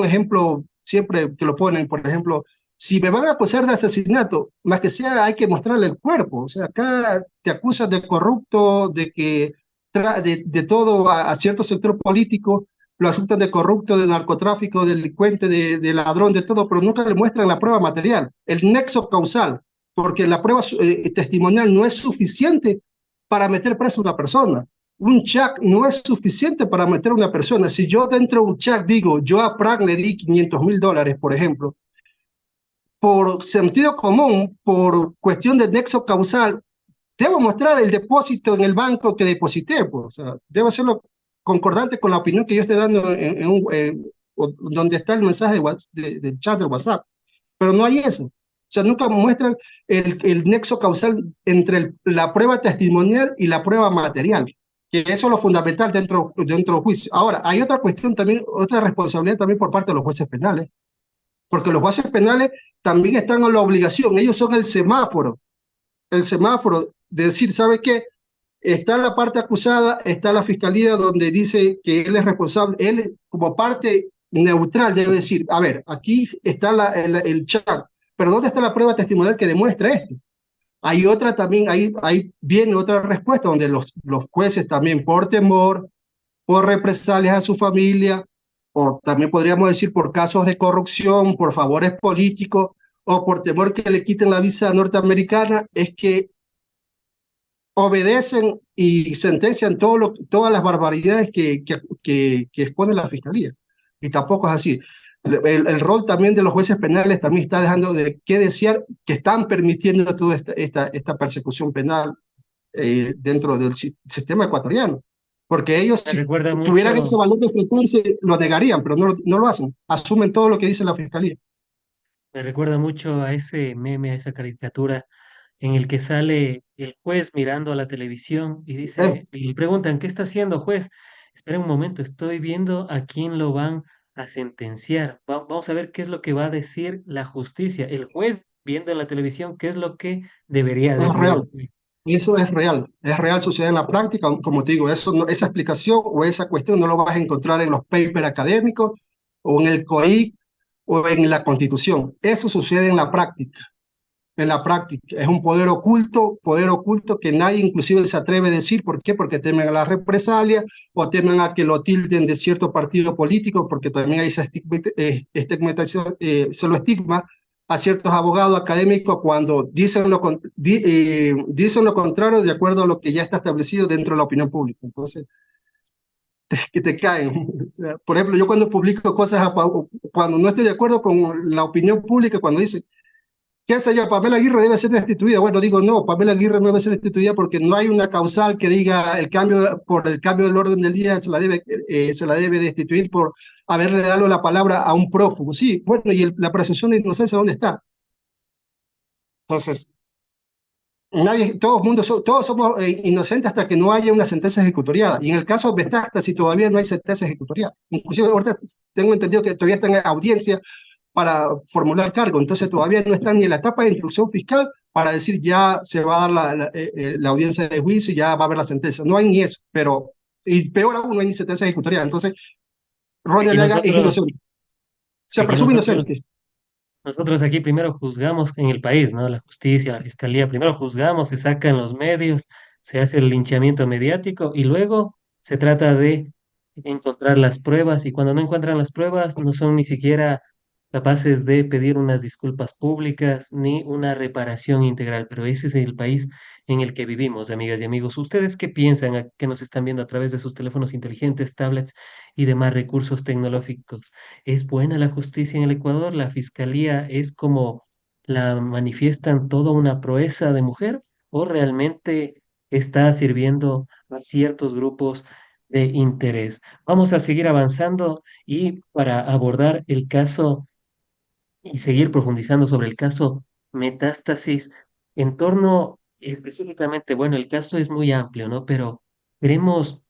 ejemplo siempre que lo ponen, por ejemplo, si me van a acusar de asesinato, más que sea hay que mostrarle el cuerpo. O sea, acá te acusan de corrupto, de todo a cierto sector político, lo asuntan de corrupto, de narcotráfico, de delincuente, de ladrón, de todo, pero nunca le muestran la prueba material, el nexo causal, porque la prueba testimonial no es suficiente para meter preso a una persona. Un chat no es suficiente para meter a una persona. Si yo dentro de un chat digo, yo a Prat le di $500,000, por ejemplo, por sentido común, por cuestión de nexo causal, debo mostrar el depósito en el banco que deposité, pues, o sea, debo hacerlo concordante con la opinión que yo estoy dando donde está el mensaje del chat de WhatsApp. Pero no hay eso. O sea, nunca muestran el nexo causal entre la prueba testimonial y la prueba material, que eso es lo fundamental dentro del juicio. Ahora, hay otra cuestión también, otra responsabilidad también por parte de los jueces penales, porque los jueces penales también están en la obligación, ellos son el semáforo de decir, ¿sabe qué? Está la parte acusada, está la fiscalía donde dice que él es responsable, él como parte neutral debe decir, a ver, aquí está el chat, pero ¿dónde está la prueba testimonial que demuestra esto? Hay otra también, ahí viene otra respuesta donde los jueces también por temor, por represalias a su familia, o también podríamos decir por casos de corrupción, por favores políticos, o por temor que le quiten la visa norteamericana, es que obedecen y sentencian todas las barbaridades que expone la fiscalía. Y tampoco es así. El rol también de los jueces penales también está dejando de qué desear, que están permitiendo toda esta persecución penal dentro del sistema ecuatoriano. Porque ellos, Me si recuerda tuvieran ese mucho, valor de enfrentarse, lo negarían, pero no lo hacen. Asumen todo lo que dice la fiscalía. me recuerda mucho a ese meme, a esa caricatura en el que sale el juez mirando a la televisión y Eh, dice, y le preguntan, ¿qué está haciendo, juez? Espera un momento, estoy viendo a quién lo van a sentenciar. Vamos a ver qué es lo que va a decir la justicia. El juez viendo en la televisión qué es lo que debería es decir el real. juez. Eso es real, sucede en la práctica. Como te digo, esa explicación o esa cuestión no lo vas a encontrar en los papers académicos o en el COIC o en la Constitución. Eso sucede en la práctica. En la práctica. Es un poder oculto que nadie inclusive se atreve a decir. ¿Por qué? Porque temen a la represalia o temen a que lo tilden de cierto partido político, porque también hay esa estigmatización, se lo estigma a ciertos abogados académicos cuando dicen lo contrario de acuerdo a lo que ya está establecido dentro de la opinión pública. Entonces, que te caen. O sea, por ejemplo, yo cuando publico cosas, cuando no estoy de acuerdo con la opinión pública, cuando dice ¿qué sé yo? Pamela Aguirre debe ser destituida. Bueno, digo, no, Pamela Aguirre no debe ser destituida porque no hay una causal que diga por el cambio del orden del día se la debe destituir por haberle dado la palabra a un prófugo. Sí, bueno, y la presunción de inocencia, ¿dónde está? Entonces, todos somos inocentes hasta que no haya una sentencia ejecutoriada. Y en el caso de Betacta, si todavía no hay sentencia ejecutoriada. Inclusive ahorita tengo entendido que todavía está en audiencia para formular cargo. Entonces todavía no están ni en la etapa de instrucción fiscal para decir ya se va a dar la audiencia de juicio y ya va a haber la sentencia. No hay ni eso, y peor aún, no hay ni sentencia ejecutoria. Entonces, Ronald Aquí Lega es nosotros, inocente. Se aquí presume inocente. nosotros aquí primero juzgamos en el país, ¿no? La justicia, la fiscalía, primero juzgamos, se sacan los medios, se hace el linchamiento mediático y luego se trata de encontrar las pruebas y cuando no encuentran las pruebas no son ni siquiera capaces de pedir unas disculpas públicas ni una reparación integral. Pero ese es el país en el que vivimos, amigas y amigos. ¿Ustedes qué piensan que nos están viendo a través de sus teléfonos inteligentes, tablets y demás recursos tecnológicos? ¿Es buena la justicia en el Ecuador? ¿La fiscalía es como la manifiestan toda una proeza de mujer? ¿O realmente está sirviendo a ciertos grupos de interés? Vamos a seguir avanzando y para abordar el caso y seguir profundizando sobre el caso Metástasis en torno específicamente, bueno, el caso es muy amplio, ¿no? Pero queremos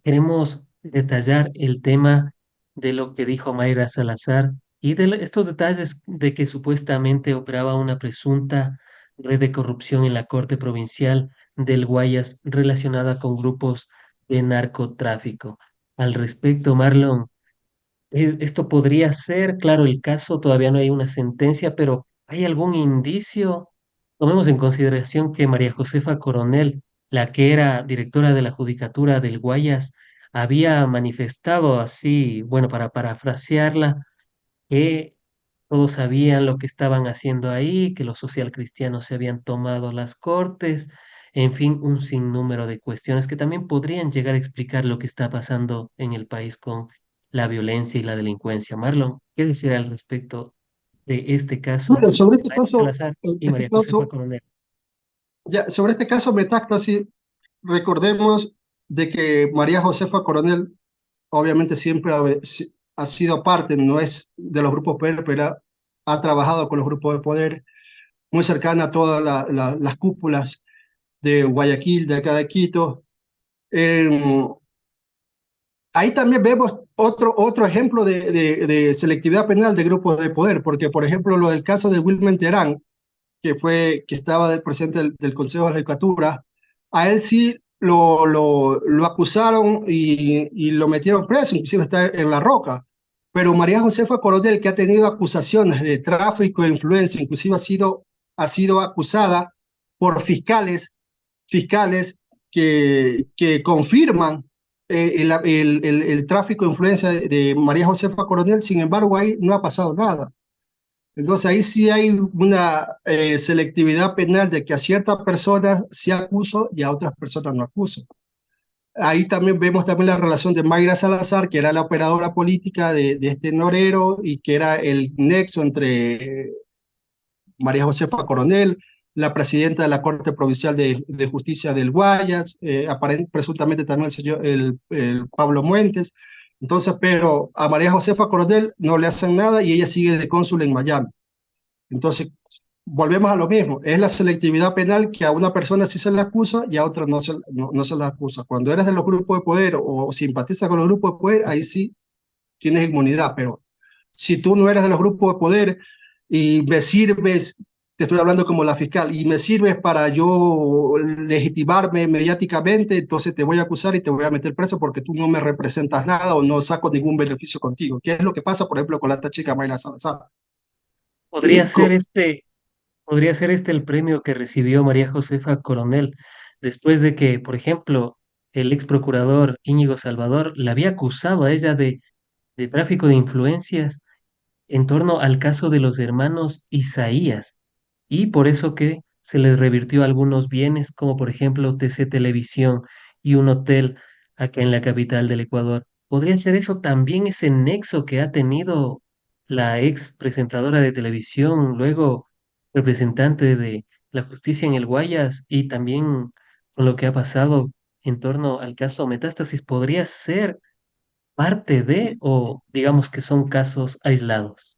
queremos detallar el tema de lo que dijo Mayra Salazar y de estos detalles de que supuestamente operaba una presunta red de corrupción en la Corte Provincial del Guayas relacionada con grupos de narcotráfico. Al respecto, Marlon, esto podría ser, claro, el caso, todavía no hay una sentencia, pero ¿hay algún indicio? Tomemos en consideración que María Josefa Coronel, la que era directora de la Judicatura del Guayas, había manifestado así, bueno, para parafrasearla, que todos sabían lo que estaban haciendo ahí, que los socialcristianos se habían tomado las cortes, en fin, un sinnúmero de cuestiones que también podrían llegar a explicar lo que está pasando en el país con la violencia y la delincuencia. Marlon, ¿qué decir al respecto de este caso Bueno, sobre de este Mayra caso, Salazar y María Josefa Coronel? sobre este caso Metástasis, recordemos de que María Josefa Coronel obviamente siempre ha sido parte, no es de los grupos poder, pero ha trabajado con los grupos de poder, muy cercana a todas las cúpulas de Guayaquil, de acá de Quito. Eh, Ahí también vemos otro ejemplo de selectividad penal de grupos de poder, porque por ejemplo lo del caso de Wilmer Terán, que estaba del presidente del Consejo de la Judicatura, a él sí lo acusaron y lo metieron preso, inclusive está en La Roca. Pero María Josefa Coronel, que ha tenido acusaciones de tráfico de influencia, inclusive ha sido acusada por fiscales que confirman el tráfico de influencia de María Josefa Coronel, sin embargo, ahí no ha pasado nada. Entonces ahí sí hay una selectividad penal de que a ciertas personas se acusa y a otras personas no acusa. Ahí también vemos también la relación de Mayra Salazar, que era la operadora política de este Norero y que era el nexo entre María Josefa Coronel, la presidenta de la Corte Provincial de Justicia del Guayas, presuntamente también el Pablo Muentes. Entonces, pero a María Josefa Coronel no le hacen nada y ella sigue de cónsul en Miami. Entonces, volvemos a lo mismo. Es la selectividad penal que a una persona sí se le acusa y a otra no se la acusa. Cuando eres de los grupos de poder o simpatizas con los grupos de poder, ahí sí tienes inmunidad. Pero si tú no eres de los grupos de poder y me sirves te estoy hablando como la fiscal, y me sirves para yo legitimarme mediáticamente, entonces te voy a acusar y te voy a meter preso porque tú no me representas nada o no saco ningún beneficio contigo. ¿Qué es lo que pasa, por ejemplo, con esta chica Mayra Salazar? Podría Y ser este, podría ser este el premio que recibió María Josefa Coronel después de que, por ejemplo, el ex procurador Íñigo Salvador la había acusado a ella de tráfico de influencias en torno al caso de los hermanos Isaías, y por eso que se les revirtió algunos bienes, como por ejemplo TC Televisión y un hotel acá en la capital del Ecuador. ¿Podría ser eso también ese nexo que ha tenido la ex presentadora de televisión, luego representante de la justicia en el Guayas, y también con lo que ha pasado en torno al caso Metástasis? ¿Podría ser parte de, o digamos que son casos aislados?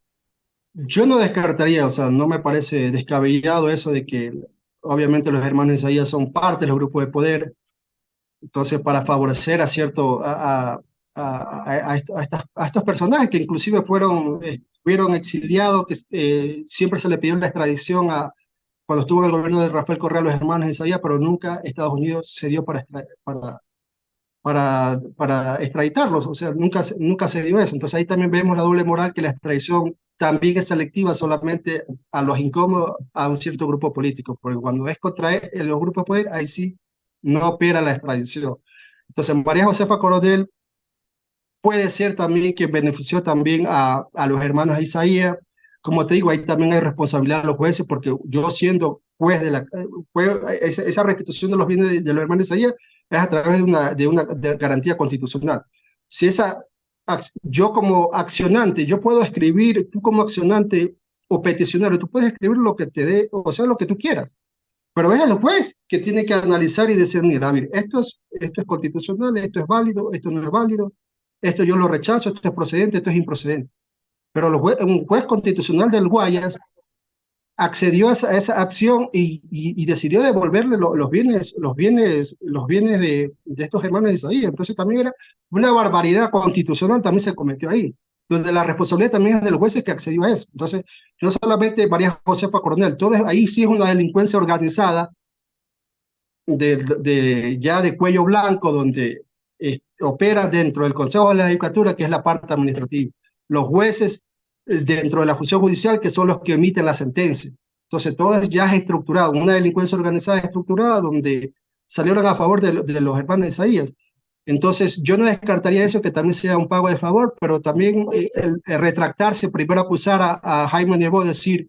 yo no descartaría, o sea, no me parece descabellado eso de que obviamente los hermanos Isaías son parte de los grupos de poder, entonces para favorecer a cierto, a estos personajes que inclusive fueron exiliados, que siempre se le pidió la extradición cuando estuvo en el gobierno de Rafael Correa los hermanos Isaías, pero nunca Estados Unidos se dio para extraditarlos, o sea, nunca se dio eso. Entonces ahí también vemos la doble moral, que la extradición también es selectiva solamente a los incómodos, a un cierto grupo político, porque cuando es contra los grupos de poder, ahí sí no opera la extradición. Entonces María Josefa Coronel puede ser también que benefició también a los hermanos Isaías. Como te digo, ahí también hay responsabilidad de los jueces, porque yo siendo juez esa restitución de los bienes de los hermanos Isaías es a través de garantía constitucional. Si yo como accionante, yo puedo escribir, tú como accionante o peticionario, tú puedes escribir lo que te dé, o sea, lo que tú quieras, pero es el juez que tiene que analizar y discernir, a ver, esto es constitucional, esto es válido, esto no es válido, esto yo lo rechazo, esto es procedente, esto es improcedente. Pero un juez constitucional del Guayas accedió a esa acción y decidió devolverle los bienes de estos hermanos de Isaías. Entonces también era una barbaridad constitucional, también se cometió ahí, donde la responsabilidad también es de los jueces que accedió a eso. Entonces, no solamente María Josefa Coronel, ahí sí es una delincuencia organizada ya de cuello blanco, donde opera dentro del Consejo de la Judicatura, que es la parte administrativa. Los jueces dentro de la función judicial, que son los que emiten la sentencia. Entonces, todo ya es estructurado, una delincuencia organizada estructurada, donde salieron a favor de los hermanos de Isaías. Entonces, yo no descartaría eso, que también sea un pago de favor, pero también el retractarse, primero acusar a Jaime Nebot, decir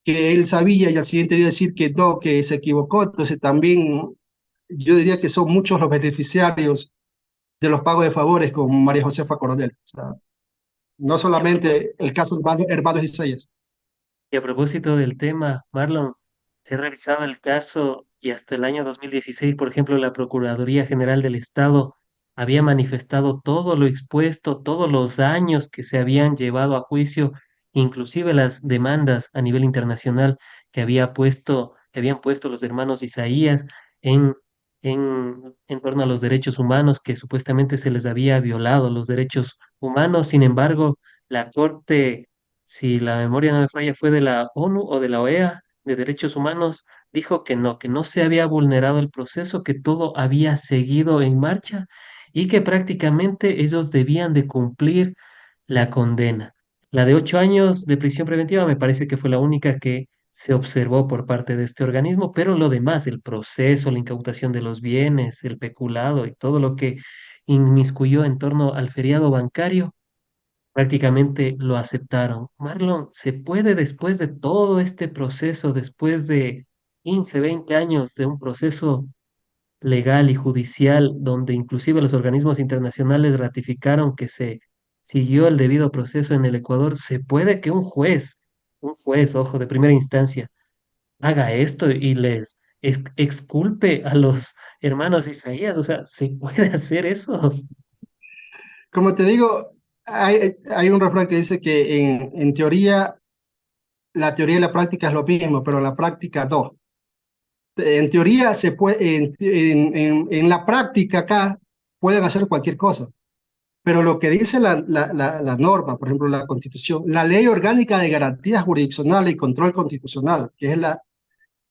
que él sabía y al siguiente día decir que no, que se equivocó. Entonces también yo diría que son muchos los beneficiarios de los pagos de favores con María Josefa Coronel. O sea, no Y a propósito, solamente el caso de hermanos Isaías. Y a propósito del tema, Marlon, he revisado el caso y hasta el año 2016, por ejemplo, la Procuraduría General del Estado había manifestado todo lo expuesto, todos los años que se habían llevado a juicio, inclusive las demandas a nivel internacional que habían puesto los hermanos Isaías en, en torno a los derechos humanos, que supuestamente se les había violado los derechos humanos. Sin embargo, la Corte, si la memoria no me falla, fue de la ONU o de la OEA de Derechos Humanos, dijo que no se había vulnerado el proceso, que todo había seguido en marcha y que prácticamente ellos debían de cumplir la condena. La de 8 años de prisión preventiva me parece que fue la única que se observó por parte de este organismo, pero lo demás, el proceso, la incautación de los bienes, el peculado y todo lo que inmiscuyó en torno al feriado bancario, prácticamente lo aceptaron. Marlon, ¿se puede después de todo este proceso, después de 15, 20 años de un proceso legal y judicial, donde inclusive los organismos internacionales ratificaron que se siguió el debido proceso en el Ecuador, se puede que un juez, ojo, de primera instancia, haga esto y les exculpe a los hermanos Isaías? O sea, ¿se puede hacer eso? Como te digo, hay un refrán que dice que en teoría, la teoría y la práctica es lo mismo, pero en la práctica no. En teoría se puede, en la práctica acá pueden hacer cualquier cosa. Pero lo que dice la norma, por ejemplo, la Constitución, la Ley Orgánica de Garantías Jurisdiccionales y Control Constitucional, que es la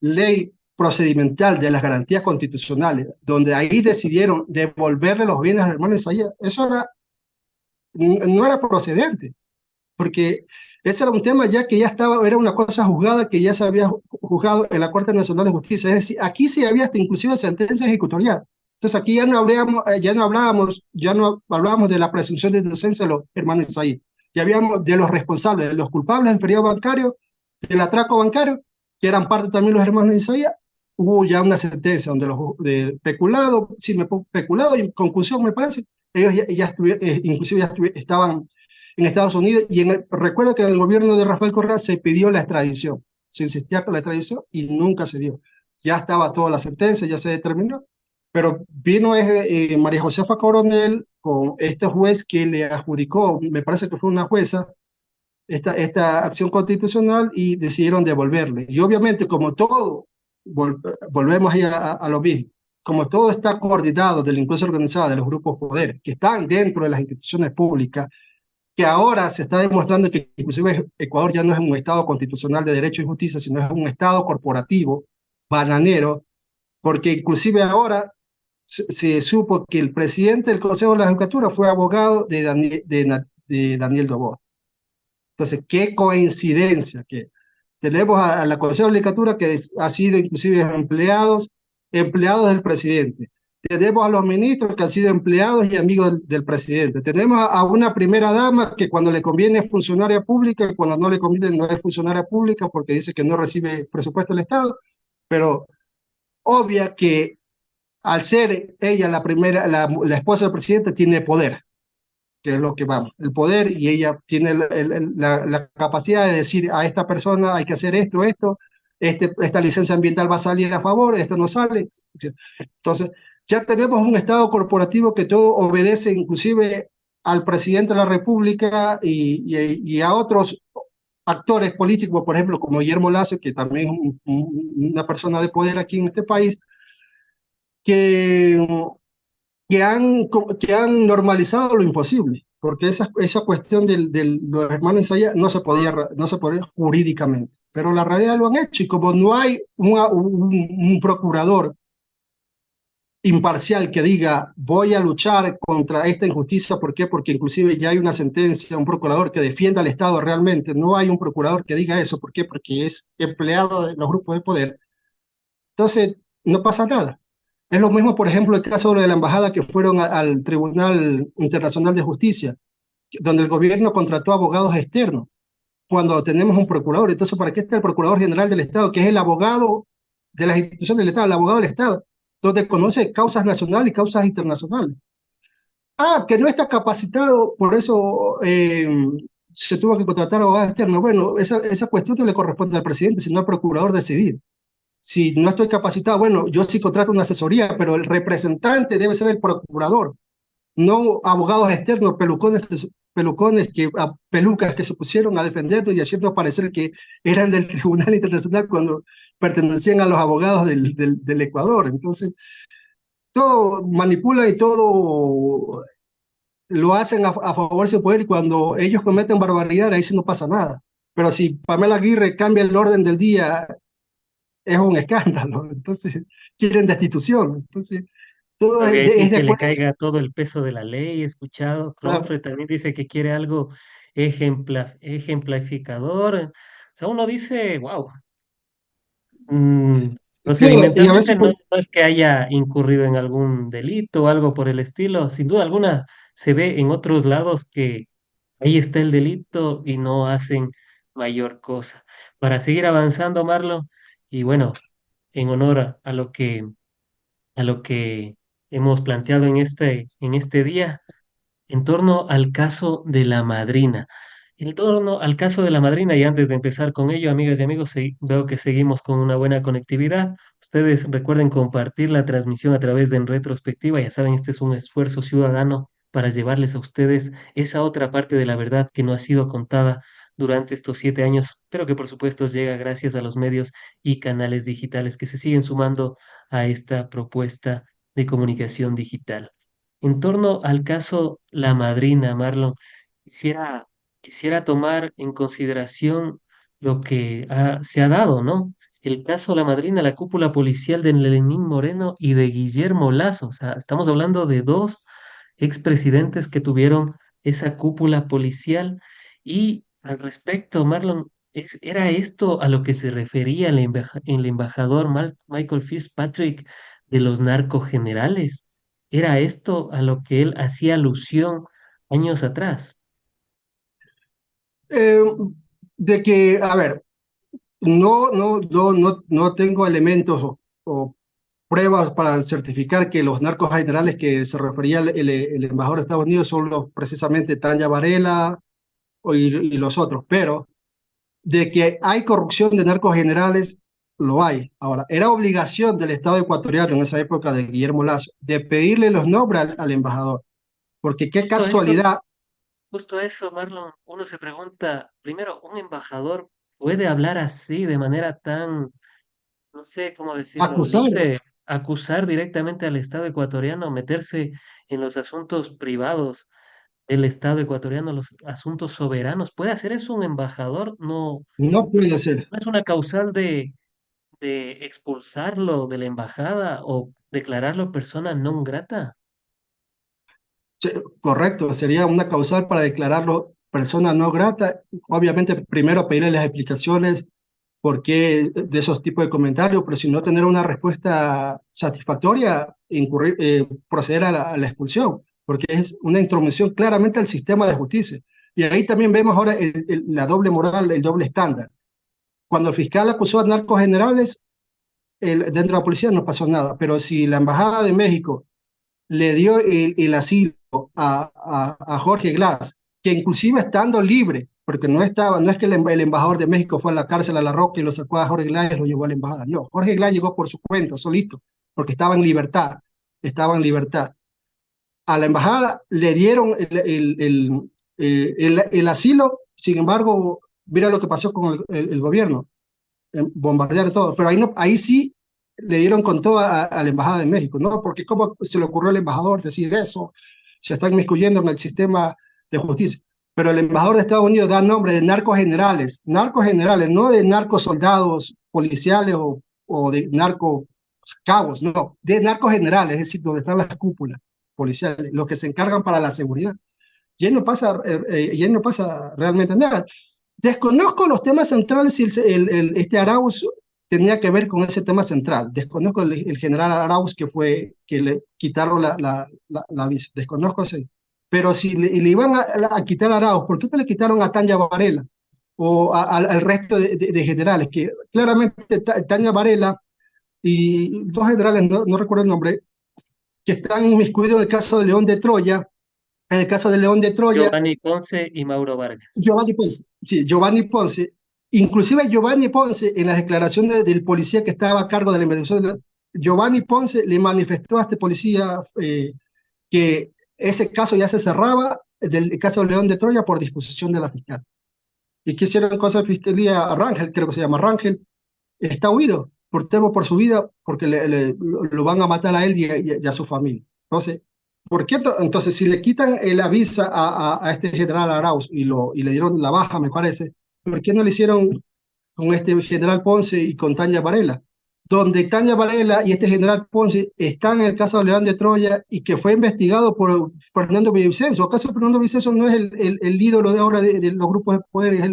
ley procedimental de las garantías constitucionales, donde ahí decidieron devolverle los bienes al hermano Isaías, eso no era procedente, porque ese era un tema ya que ya estaba, era una cosa juzgada que ya se había juzgado en la Corte Nacional de Justicia. Es decir, aquí sí había hasta inclusive sentencia ejecutorial. Entonces aquí ya no hablábamos de la presunción de inocencia de los hermanos Isaías. Ya habíamos de los responsables, de los culpables del feriado bancario, del atraco bancario, que eran parte también los hermanos Isaías. Hubo ya una sentencia donde los de peculado, sí, peculado y conclusión, me parece, ellos inclusive estaban en Estados Unidos, y recuerdo que en el gobierno de Rafael Correa se pidió la extradición, se insistía con la extradición y nunca se dio. Ya estaba toda la sentencia, ya se determinó, pero vino María Josefa Coronel con este juez que le adjudicó, me parece que fue una jueza, esta acción constitucional y decidieron devolverle. Y obviamente, como todo, volvemos ahí a lo mismo, como todo está coordinado, delincuencia organizada, de los grupos poderes que están dentro de las instituciones públicas, que ahora se está demostrando que inclusive Ecuador ya no es un Estado constitucional de derecho y justicia, sino es un Estado corporativo, bananero, porque inclusive ahora se supo que el presidente del Consejo de la Judicatura fue abogado de Daniel Noboa. Entonces, qué coincidencia que tenemos a la Consejo de la Judicatura que ha sido inclusive empleados del presidente. Tenemos a los ministros que han sido empleados y amigos del presidente. Tenemos a una primera dama que cuando le conviene es funcionaria pública y cuando no le conviene no es funcionaria pública porque dice que no recibe presupuesto del Estado, pero obvia que al ser ella la esposa del presidente tiene poder, que es lo que vamos, el poder, y ella tiene la capacidad de decir a esta persona hay que hacer esto, esta licencia ambiental va a salir a favor, esto no sale. Entonces, ya tenemos un Estado corporativo que todo obedece inclusive al presidente de la República y a otros actores políticos, por ejemplo, como Guillermo Lasso, que también es una persona de poder aquí en este país, que que han normalizado lo imposible, porque esa cuestión de los hermanos Isaías no se podía jurídicamente, pero la realidad lo han hecho, y como no hay un procurador imparcial que diga voy a luchar contra esta injusticia, ¿por qué? Porque inclusive ya hay una sentencia, un procurador que defienda al Estado realmente, no hay un procurador que diga eso, ¿por qué? Porque es empleado de los grupos de poder, entonces no pasa nada. Es lo mismo, por ejemplo, el caso de la embajada que fueron al Tribunal Internacional de Justicia, donde el gobierno contrató abogados externos cuando tenemos un procurador. Entonces, ¿para qué está el Procurador General del Estado, que es el abogado de las instituciones del Estado, el abogado del Estado, donde conoce causas nacionales y causas internacionales? Ah, que no está capacitado, por eso se tuvo que contratar abogados externos. Bueno, esa cuestión no le corresponde al presidente, sino al procurador decidir. Si no estoy capacitado, bueno, yo sí contrato una asesoría, pero el representante debe ser el procurador, no abogados externos, pelucas que se pusieron a defendernos y haciendo parecer que eran del Tribunal Internacional cuando pertenecían a los abogados del Ecuador. Entonces, todo manipula y todo lo hacen a favor de su poder, y cuando ellos cometen barbaridad, ahí sí no pasa nada. Pero si Pamela Aguirre cambia el orden del día, es un escándalo. Entonces, quieren destitución. Entonces, todo De ahí sí es de que le acuerdo. caiga todo el peso de la ley. He escuchado, Claro, Cronfrey también dice que quiere algo ejemplificador. O sea, uno dice, wow, claro, y a procedimentalmente veces, no, pues, no es que haya incurrido en algún delito o algo por el estilo. Sin duda alguna, se ve en otros lados que ahí está el delito y no hacen mayor cosa. Para seguir avanzando, Marlon, y bueno, en honor a lo que hemos planteado en este día, en torno al caso de la madrina. En torno al caso de la madrina, y antes de empezar con ello, amigas y amigos, veo que seguimos con una buena conectividad. Ustedes recuerden compartir la transmisión a través de En Retrospectiva. Ya saben, este es un esfuerzo ciudadano para llevarles a ustedes esa otra parte de la verdad que no ha sido contada durante estos 7 años, pero que por supuesto llega gracias a los medios y canales digitales que se siguen sumando a esta propuesta de comunicación digital. En torno al caso La Madrina, Marlon, quisiera, quisiera tomar en consideración lo que se ha dado, ¿no? El caso La Madrina, la cúpula policial de Lenín Moreno y de Guillermo Lazo. O sea, estamos hablando de dos expresidentes que tuvieron esa cúpula policial. Y al respecto, Marlon, ¿era esto a lo que se refería el embajador Michael Fitzpatrick de los narcogenerales? ¿Era esto a lo que él hacía alusión años atrás? Eh, de que, a ver, no tengo elementos o pruebas para certificar que los narcos generales que se refería el embajador de Estados Unidos son los, precisamente Tanya Varela y los otros, pero de que hay corrupción de narcos generales, lo hay. Ahora, era obligación del Estado ecuatoriano en esa época de Guillermo Lazo de pedirle los nombres al embajador, porque qué Justo eso, casualidad justo eso, Marlon, uno se pregunta, primero, ¿un embajador puede hablar así de manera tan, no sé cómo decirlo, acusar. libre, acusar directamente al Estado ecuatoriano, meterse en los asuntos privados del Estado ecuatoriano, los asuntos soberanos? ¿Puede hacer eso un embajador? No, No puede ser. no es una causal de expulsarlo de la embajada o declararlo persona non grata. Sí, correcto, sería una causal para declararlo persona no grata. Obviamente, primero pedirle las explicaciones por qué de esos tipos de comentarios, pero si no tener una respuesta satisfactoria, proceder a la expulsión, porque es una intromisión claramente al sistema de justicia. Y ahí también vemos ahora la doble moral, el doble estándar. Cuando el fiscal acusó a narcos generales, dentro de la policía no pasó nada, pero si la Embajada de México le dio el asilo a Jorge Glass, que inclusive estando libre, porque no estaba, no es que el embajador de México fue a la cárcel a La Roca y lo sacó a Jorge Glass y lo llevó a la embajada. No, Jorge Glass llegó por su cuenta, solito, porque estaba en libertad, estaba en libertad. A la embajada le dieron el asilo, sin embargo, mira lo que pasó con el gobierno, bombardearon todo, pero ahí, no, ahí sí le dieron con todo a la Embajada de México, ¿no? Porque cómo se le ocurrió al embajador decir eso, se está inmiscuyendo en el sistema de justicia. Pero el embajador de Estados Unidos da nombre de narcos generales, no de narcos soldados policiales o de narcos cabos, no, de narcos generales, es decir, donde están las cúpulas policiales, los que se encargan para la seguridad. Y ahí no pasa realmente nada. Desconozco los temas centrales si este Arauz tenía que ver con ese tema central. Desconozco el general Arauz que fue que le quitaron la vice. Desconozco ese. Pero si le iban a quitar a Arauz, ¿por qué no le quitaron a Tanya Varela o al resto de generales? Que claramente Tanya Varela y dos generales, no recuerdo el nombre, que están inmiscuidos en el caso de León de Troya. En el caso de León de Troya, Giovanni Ponce y Mauro Vargas. Giovanni Ponce, sí, Giovanni Ponce, inclusive Giovanni Ponce, en las declaraciones del policía que estaba a cargo de la investigación, Giovanni Ponce le manifestó a este policía que ese caso ya se cerraba, del caso de León de Troya, por disposición de la fiscal. ¿Y qué hicieron con esa fiscalía? Rangel, creo que se llama Rangel, está huido, temo por su vida, porque lo van a matar a él y a su familia. Entonces, ¿por qué entonces, si le quitan el aviso a este general Arauz y le dieron la baja, me parece, ¿por qué no le hicieron con este general Ponce y con Tania Varela? Donde Tania Varela y este general Ponce están en el caso de León de Troya y que fue investigado por Fernando Villavicencio. ¿Acaso Fernando Villavicencio no es el ídolo de ahora de los grupos de poder, es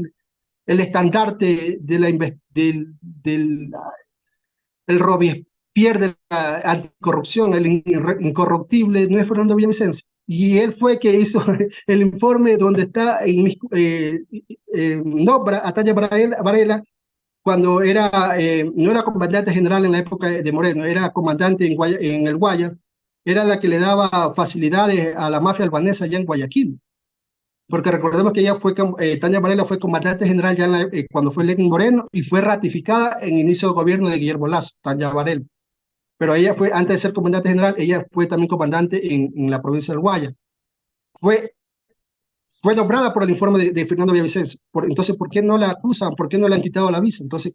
el estandarte de del el Robespierre de la anticorrupción, el incorruptible, no es Fernando Villavicencio? Y él fue que hizo el informe donde está nombra a Talla Varela cuando no era comandante general en la época de Moreno, era comandante en el Guayas, era la que le daba facilidades a la mafia albanesa allá en Guayaquil. Porque recordemos que Tania Varela fue comandante general ya cuando fue Lenín Moreno y fue ratificada en inicio de gobierno de Guillermo Lazo, Tania Varela. Pero ella fue, antes de ser comandante general, ella fue también comandante en la provincia del Guaya. Fue, fue nombrada por el informe de Fernando Villavicencio. Entonces, ¿por qué no la acusan? ¿Por qué no le han quitado la visa? Entonces,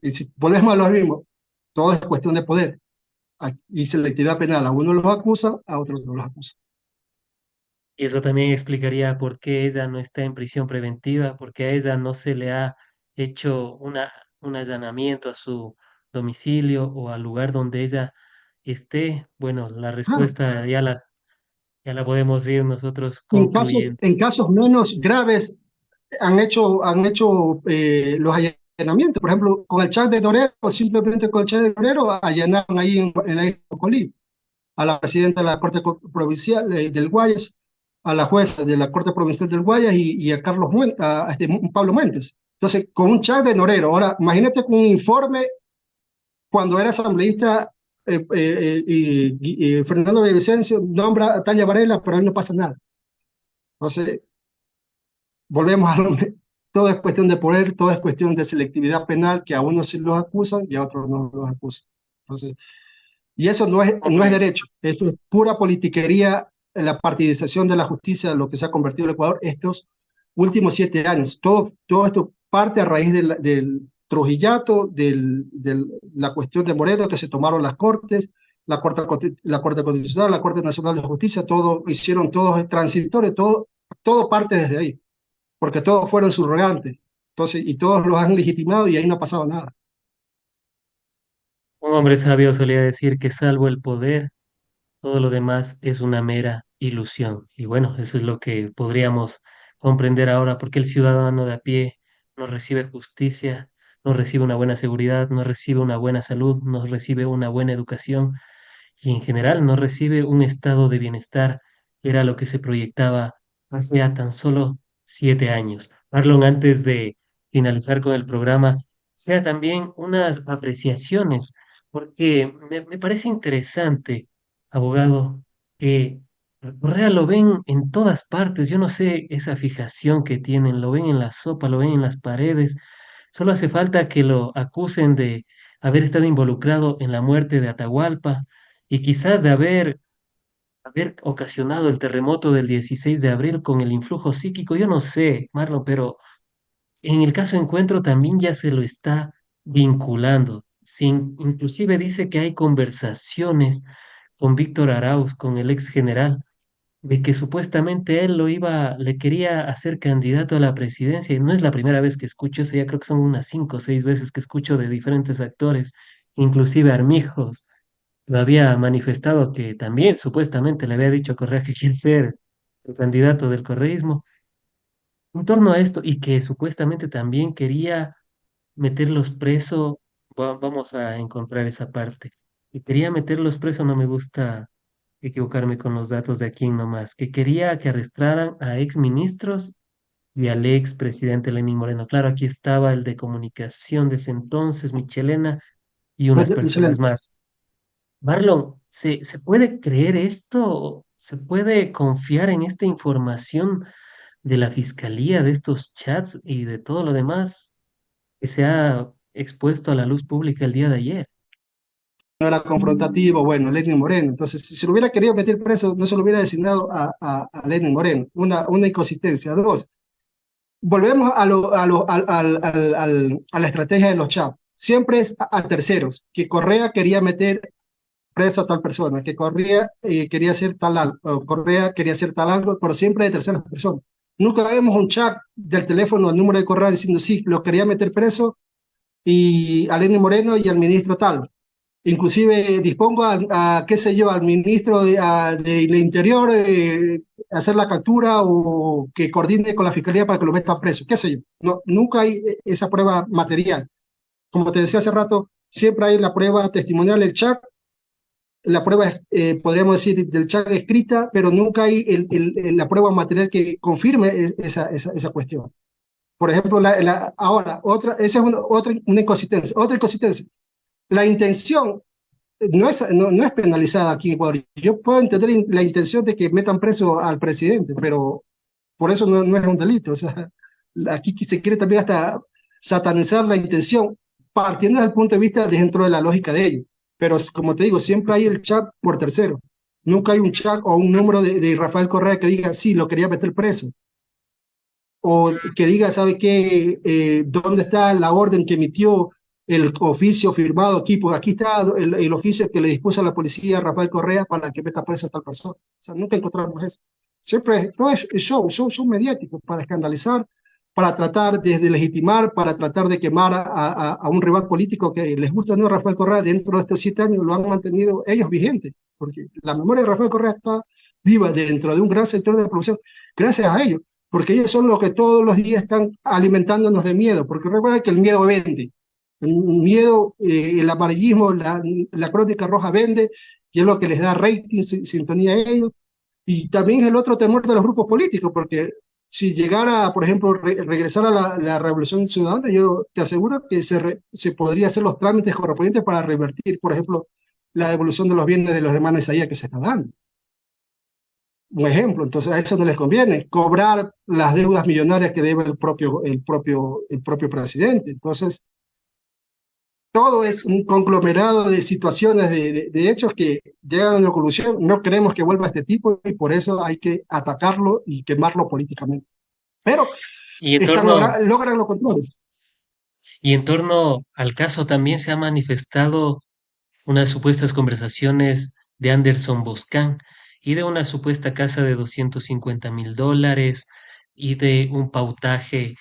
si volvemos a lo mismo, todo es cuestión de poder y selectividad penal. A unos los acusan, a otros no los acusan. Y eso también explicaría por qué ella no está en prisión preventiva, porque a ella no se le ha hecho un allanamiento a su domicilio o al lugar donde ella esté. Bueno, la Claro, respuesta ya la podemos ir nosotros en concluyendo. casos menos graves han hecho los allanamientos. Por ejemplo, con el chat de Torero, simplemente con el chat de Torero, allanaron ahí en la isla de Colí a la presidenta de la Corte Provincial del Guayas, a la jueza de la Corte Provincial del Guayas y a Carlos a Pablo Muentes. Entonces, con un chat de Norero. Ahora, imagínate con un informe cuando era asambleísta Fernando Villavicencio nombra a Tania Varela, pero ahí no pasa nada. Entonces, volvemos a lo mismo. Todo es cuestión de poder, todo es cuestión de selectividad penal, que a unos sí los acusan y a otros no los acusan. Entonces, y eso no es Hombre, derecho, eso es pura politiquería, la partidización de la justicia, lo que se ha convertido el Ecuador estos últimos 7 años. Todo esto parte a raíz del Trujillato, de la cuestión de Morelos que se tomaron las cortes, la Corte Constitucional, la Corte Nacional de Justicia, todo hicieron, todo transitorio, todo parte desde ahí, porque todos fueron subrogantes. Entonces, y todos los han legitimado y ahí no ha pasado nada. un hombre sabio solía decir que salvo el poder, todo lo demás es una mera ilusión. Y bueno, eso es lo que podríamos comprender ahora, porque el ciudadano de a pie no recibe justicia, no recibe una buena seguridad, no recibe una buena salud, no recibe una buena educación y en general no recibe un estado de bienestar, que era lo que se proyectaba hace ya tan solo 7 años. Marlon, antes de finalizar con el programa, sea también unas apreciaciones, porque me parece interesante, abogado, que Correa lo ven en todas partes. Yo no sé esa fijación que tienen, lo ven en la sopa, lo ven en las paredes. Solo hace falta que lo acusen de haber estado involucrado en la muerte de Atahualpa y quizás de haber ocasionado el terremoto del 16 de abril con el influjo psíquico. Yo no sé, Marlon, pero en el caso Encuentro también ya se lo está vinculando. Sin, inclusive dice que hay conversaciones con Víctor Arauz, con el ex general, de que supuestamente él le quería hacer candidato a la presidencia. Y no es la primera vez que escucho eso, ya creo que son unas 5 o 6 veces que escucho de diferentes actores, inclusive Armijos lo había manifestado que también supuestamente le había dicho a Correa que quiere ser el candidato del correísmo en torno a esto y que supuestamente también quería meterlos preso. Vamos a encontrar esa parte. Y quería meterlos preso, no me gusta equivocarme con los datos de aquí nomás, que quería que arrestaran a ex ministros y al ex presidente Lenín Moreno. Claro, aquí estaba el de comunicación de ese entonces, Michelena, y unas Michelena. personas más. Marlon, ¿se puede creer esto? ¿Se puede confiar en esta información de la fiscalía, de estos chats y de todo lo demás que se ha expuesto a la luz pública el día de ayer? No era confrontativo, bueno, Lenin Moreno. Entonces, si se lo hubiera querido meter preso, no se lo hubiera designado a Lenin Moreno. Una inconsistencia. Dos, volvemos a la estrategia de los chavos. Siempre es a terceros, que Correa quería meter preso a tal persona, que Correa quería hacer tal algo, o Correa quería hacer tal algo, pero siempre de terceras personas. Nunca vemos un chat del teléfono, el número de Correa diciendo sí, lo quería meter preso y a Lenin Moreno y al ministro tal. Inclusive dispongo qué sé yo, al ministro del Interior hacer la captura o que coordine con la fiscalía para que lo meta preso, qué sé yo. No, nunca hay esa prueba material. Como te decía hace rato, siempre hay la prueba testimonial, el chat, la prueba, podríamos decir, del chat escrita, pero nunca hay la prueba material que confirme esa cuestión. Por ejemplo, ahora, esa es una inconsistencia. Otra inconsistencia. La intención no es penalizada aquí en Ecuador. Yo puedo entender la intención de que metan preso al presidente, pero por eso no es un delito. O sea, aquí se quiere también hasta satanizar la intención, partiendo desde el punto de vista dentro de la lógica de ello. Pero como te digo, siempre hay el chat por tercero. Nunca hay un chat o un número de Rafael Correa que diga, sí, lo quería meter preso. O que diga, ¿sabe qué? ¿Dónde está la orden que emitió el oficio firmado aquí? Pues aquí está el oficio que le dispuso a la policía Rafael Correa para que meta preso a tal persona. O sea, nunca encontramos eso. Siempre, todo es show mediático para escandalizar, para tratar de legitimar, para tratar de quemar a un rival político que les gusta o no. Rafael Correa dentro de estos 7 años lo han mantenido ellos vigente, porque la memoria de Rafael Correa está viva dentro de un gran sector de la población, gracias a ellos, porque ellos son los que todos los días están alimentándonos de miedo, porque recuerda que el miedo vende, el miedo, el amarillismo, la crónica roja vende, y es lo que les da rating, sintonía a ellos. Y también es el otro temor de los grupos políticos, porque si llegara, por ejemplo, regresar a la revolución ciudadana, yo te aseguro que se podría hacer los trámites correspondientes para revertir, por ejemplo, la devolución de los bienes de los hermanos Isaías que se está dando. Un ejemplo, entonces a eso no les conviene, cobrar las deudas millonarias que debe el propio presidente. Entonces, todo es un conglomerado de situaciones, de hechos que llegan a una conclusión. No queremos que vuelva este tipo y por eso hay que atacarlo y quemarlo políticamente. Pero Y en torno, logran lo contrario. y en torno al caso también se han manifestado unas supuestas conversaciones de Anderson Boscan y de una supuesta casa de $250,000 y de un pautaje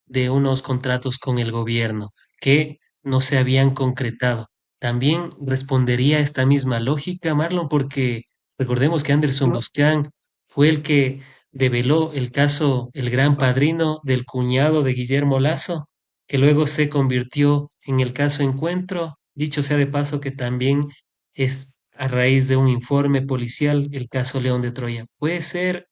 de unos contratos con el gobierno que no se habían concretado. También respondería a esta misma lógica, Marlon, porque recordemos que Anderson Boscan fue el que develó el caso El Gran Padrino del cuñado de Guillermo Lazo, que luego se convirtió en el caso Encuentro, dicho sea de paso que también es a raíz de un informe policial el caso León de Troya. Puede ser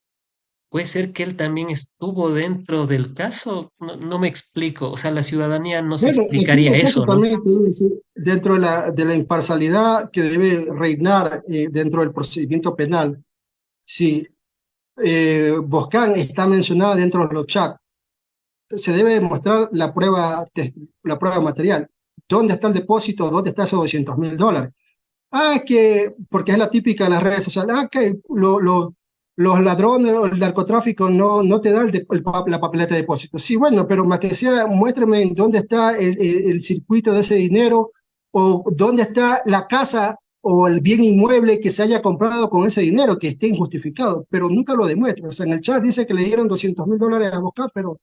que él también estuvo dentro del caso, no, no me explico, o sea, la ciudadanía no se Bueno, aquí en explicaría el caso eso, ¿no? también te digo, sí, dentro de la imparcialidad que debe reinar dentro del procedimiento penal, si Boscan está mencionada dentro de los chats, se debe demostrar la prueba material. ¿Dónde está el depósito? ¿Dónde está esos $200,000? Porque es la típica de las redes sociales, que los ladrones o el narcotráfico no te da la papeleta de depósito. Sí, bueno, pero más que sea, muéstrame dónde está el circuito de ese dinero o dónde está la casa o el bien inmueble que se haya comprado con ese dinero, que esté injustificado, pero nunca lo demuestra. O sea, en el chat dice que le dieron $200,000 a Bosca, pero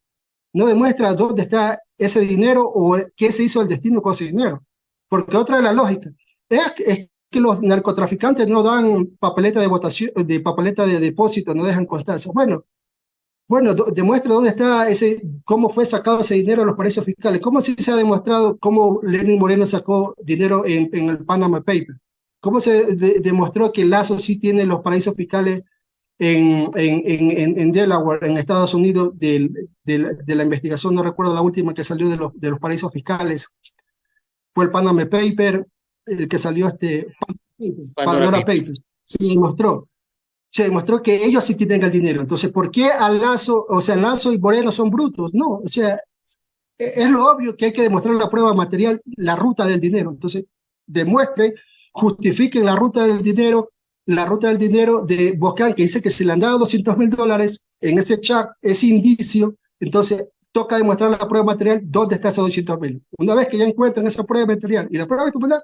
no demuestra dónde está ese dinero o qué se hizo el destino con ese dinero. Porque otra de las lógicas es que los narcotraficantes no dan papeleta de votación, de papeleta de depósito, no dejan constancia. Bueno, demuestra dónde está cómo fue sacado ese dinero en los paraísos fiscales. ¿Cómo sí se ha demostrado cómo Lenín Moreno sacó dinero en el Panama Paper? ¿Cómo se demostró que Lazo sí tiene los paraísos fiscales en Delaware, en Estados Unidos, de la investigación? No recuerdo la última que salió de los paraísos fiscales? Fue el Panama Paper, el que salió Pandora Pandora Papers. Papers. Se demostró que ellos sí tienen el dinero. Entonces, ¿por qué a Lazo, o sea, Lazo y Moreno son brutos? No, o sea, es lo obvio que hay que demostrar la prueba material, la ruta del dinero. Entonces, demuestren, justifiquen la ruta del dinero de Boscan, que dice que se le han dado $200,000 en ese chat, ese indicio. Entonces, toca demostrar la prueba material dónde está esos 200,000. Una vez que ya encuentran esa prueba material y la prueba material,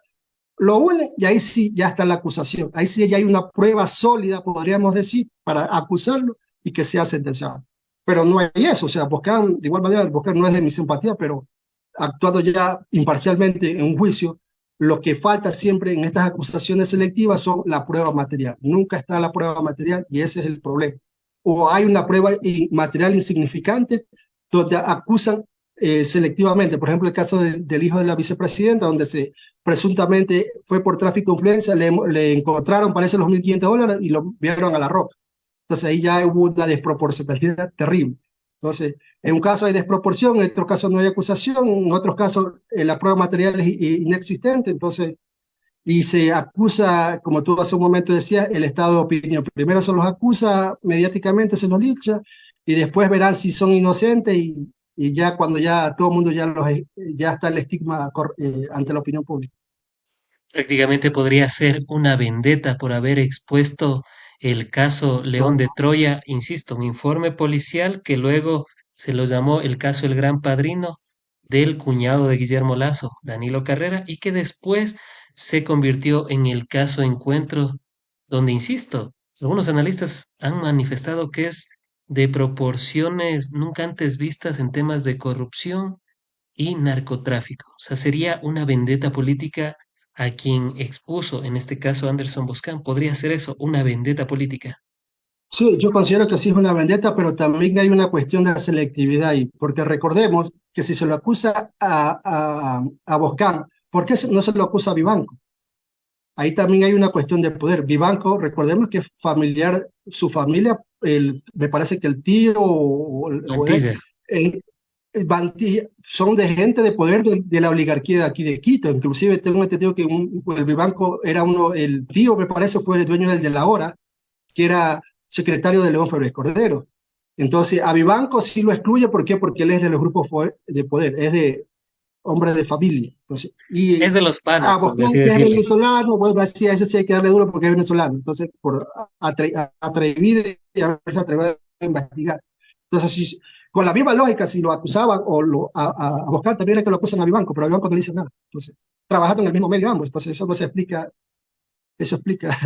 lo unen y ahí sí ya está la acusación. Ahí sí ya hay una prueba sólida, podríamos decir, para acusarlo y que sea sentenciado. Pero no hay eso. O sea, Boscan, de igual manera, Boscan no es de mi simpatía, pero actuando ya imparcialmente en un juicio, lo que falta siempre en estas acusaciones selectivas son la prueba material. Nunca está la prueba material y ese es el problema. O hay una prueba material insignificante donde acusan selectivamente. Por ejemplo, el caso del hijo de la vicepresidenta, donde se presuntamente fue por tráfico de influencia, le encontraron, parece, los $1,500 y lo vieron a la roca. Entonces ahí ya hubo una desproporcionalidad terrible. Entonces, en un caso hay desproporción, en otro caso no hay acusación, en otros casos la prueba material es inexistente. Entonces, y se acusa, como tú hace un momento decías, el estado de opinión. Primero se los acusa mediáticamente, se los lincha, y después verán si son inocentes, y ya cuando ya todo el mundo ya está el estigma ante la opinión pública. Prácticamente podría ser una vendetta por haber expuesto el caso León ¿No? de Troya, insisto, un informe policial que luego se lo llamó el caso El Gran Padrino del cuñado de Guillermo Lazo, Danilo Carrera, y que después se convirtió en el caso Encuentro, donde, insisto, Algunos analistas han manifestado que es de proporciones nunca antes vistas en temas de corrupción y narcotráfico. O sea, sería una vendetta política a quien expuso, en este caso Anderson Boscan. Podría ser eso, una vendetta política. Sí, yo considero que sí es una vendetta, pero también hay una cuestión de selectividad ahí, porque recordemos que si se lo acusa a Boscan, ¿por qué no se lo acusa a Vivanco? Ahí también hay una cuestión de poder. Vivanco, recordemos que es familiar, su familia, me parece que el tío o él, Antiza. eh, son de gente de poder de la oligarquía de aquí de Quito. Inclusive tengo entendido que el Vivanco era uno, el tío me parece fue el dueño del de la hora, que era secretario de León Febres Cordero. Entonces, a Vivanco sí lo excluye, ¿por qué? Porque él es de los grupos de poder, es de hombre de familia. Entonces, Es y de los a panas, por así Boscan, que es decirle. venezolano, bueno, así a ese sí hay que darle duro porque es venezolano. Entonces, por atrevido y haberse atrevido a investigar. Entonces, con la misma lógica, si lo acusaban o a Boscan también es que lo acusan a Vivanco, pero a Vivanco no le dicen nada. Entonces, trabajando en el mismo medio ambos. Entonces, eso no se explica, eso explica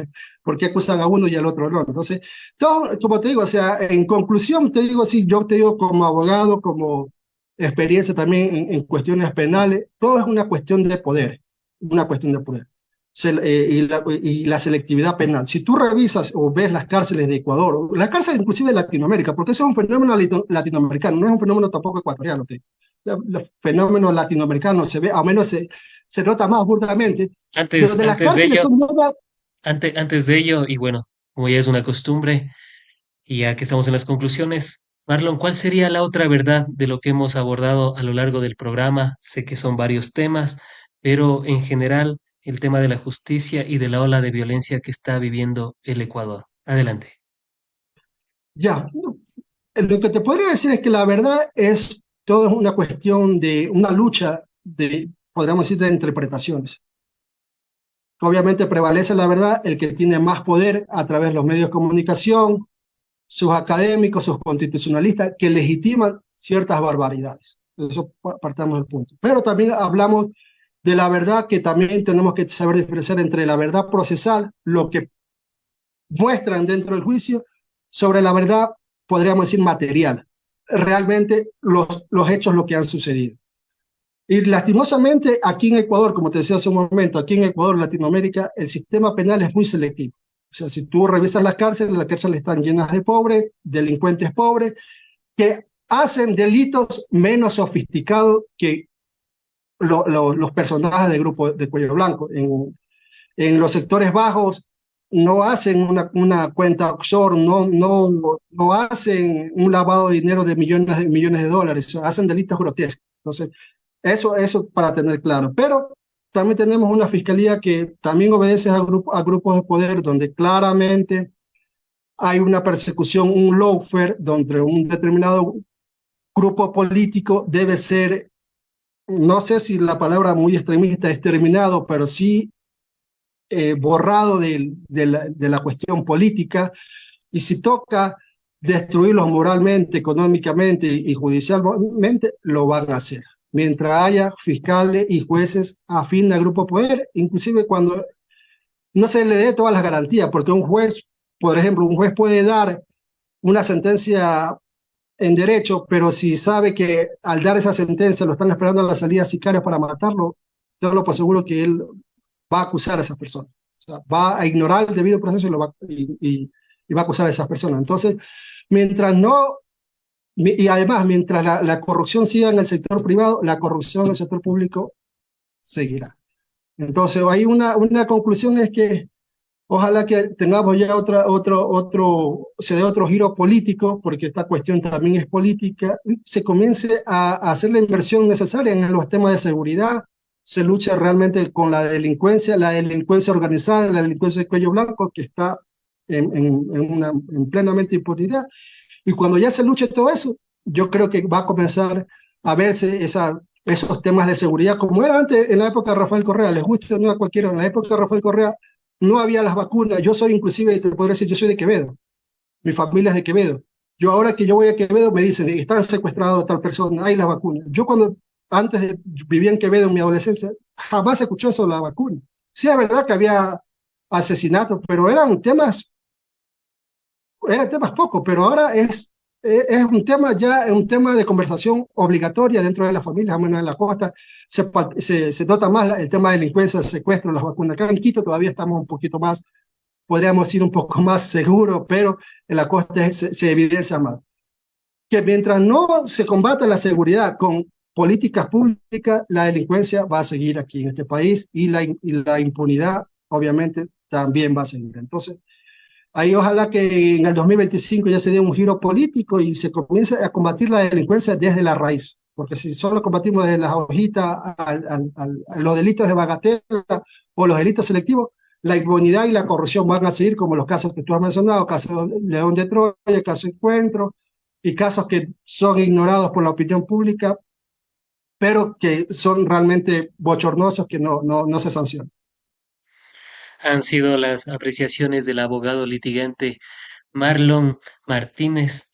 por qué acusan a uno y al otro no. Entonces, todo, como te digo, o sea, en conclusión, te digo, sí, yo te digo como abogado, como experiencia también en cuestiones penales, todo es una cuestión de poder, una cuestión de poder. Y la selectividad penal. Si tú revisas o ves las cárceles de Ecuador, o las cárceles inclusive de Latinoamérica, porque eso es un fenómeno latinoamericano, no es un fenómeno tampoco ecuatoriano. Los fenómenos latinoamericanos se ve, al menos se nota más burdamente, Antes, donde las antes de cárceles ello, son llenas. antes de ello, y bueno, como ya es una costumbre, y ya que estamos en las conclusiones, Marlon, ¿cuál sería la otra verdad de lo que hemos abordado a lo largo del programa? Sé que son varios temas, pero en general el tema de la justicia y de la ola de violencia que está viviendo el Ecuador. Adelante. Ya, lo que te podría decir es que la verdad es todo es una cuestión de una lucha de, podríamos decir, de interpretaciones. Obviamente prevalece la verdad, el que tiene más poder a través de los medios de comunicación, sus académicos, sus constitucionalistas, que legitiman ciertas barbaridades. Eso partamos del punto. Pero también hablamos de la verdad, que también tenemos que saber diferenciar entre la verdad procesal, lo que muestran dentro del juicio, sobre la verdad, podríamos decir, material. Realmente los hechos, lo que han sucedido. Y lastimosamente aquí en Ecuador, como te decía hace un momento, aquí en Ecuador, Latinoamérica, el sistema penal es muy selectivo. O sea, si tú revisas las cárceles están llenas de pobres, delincuentes pobres, que hacen delitos menos sofisticados que los personajes de grupo de cuello blanco. En los sectores bajos no hacen una cuenta offshore, no hacen un lavado de dinero de millones de dólares, hacen delitos grotescos. Entonces, eso para tener claro. Pero también tenemos una fiscalía que también obedece a grupos de poder donde claramente hay una persecución, un lawfare, donde un determinado grupo político debe ser, no sé si la palabra muy extremista es terminado, pero sí borrado de la cuestión política, y si toca destruirlos moralmente, económicamente y judicialmente, lo van a hacer. Mientras haya fiscales y jueces afín al grupo poder, inclusive cuando no se le dé todas las garantías, porque un juez, por ejemplo, un juez puede dar una sentencia en derecho, pero si sabe que al dar esa sentencia lo están esperando a la salida sicarios para matarlo, tenlo por seguro que él va a acusar a esas personas. O sea, va a ignorar el debido proceso y va a acusar a esas personas. Entonces, mientras no, y además, mientras la corrupción siga en el sector privado, la corrupción en el sector público seguirá. Entonces, hay una conclusión es que ojalá que tengamos ya se dé otro giro político, porque esta cuestión también es política, se comience a hacer la inversión necesaria en los temas de seguridad, se lucha realmente con la delincuencia organizada, la delincuencia de cuello blanco, que está en plenamente impunidad. Y cuando ya se luche todo eso, yo creo que va a comenzar a verse esos temas de seguridad, como era antes en la época de Rafael Correa, les gusta o no a cualquiera, en la época de Rafael Correa no había las vacunas. Yo soy inclusive, te podría decir, yo soy de Quevedo, mi familia es de Quevedo. Yo ahora que yo voy a Quevedo me dicen, están secuestrados tal persona, hay las vacunas. Yo cuando vivía en Quevedo en mi adolescencia, jamás escuché eso de la vacuna. Sí, es verdad que había asesinatos, pero eran temas era temas poco, pero ahora es un tema ya, es un tema de conversación obligatoria dentro de las familias, al menos en la costa. Se nota más el tema de delincuencia, secuestro, las vacunas. Acá en Quito todavía estamos un poquito más, podríamos ir un poco más seguros, pero en la costa se evidencia más. Que mientras no se combata la seguridad con políticas públicas, la delincuencia va a seguir aquí en este país y la impunidad, obviamente, también va a seguir. Entonces, ahí ojalá que en el 2025 ya se dé un giro político y se comience a combatir la delincuencia desde la raíz. Porque si solo combatimos desde las hojitas a los delitos de bagatela o los delitos selectivos, la impunidad y la corrupción van a seguir, como los casos que tú has mencionado, caso León de Troya, caso Encuentro, y casos que son ignorados por la opinión pública, pero que son realmente bochornosos que no se sancionan. Han sido las apreciaciones del abogado litigante Marlon Martínez.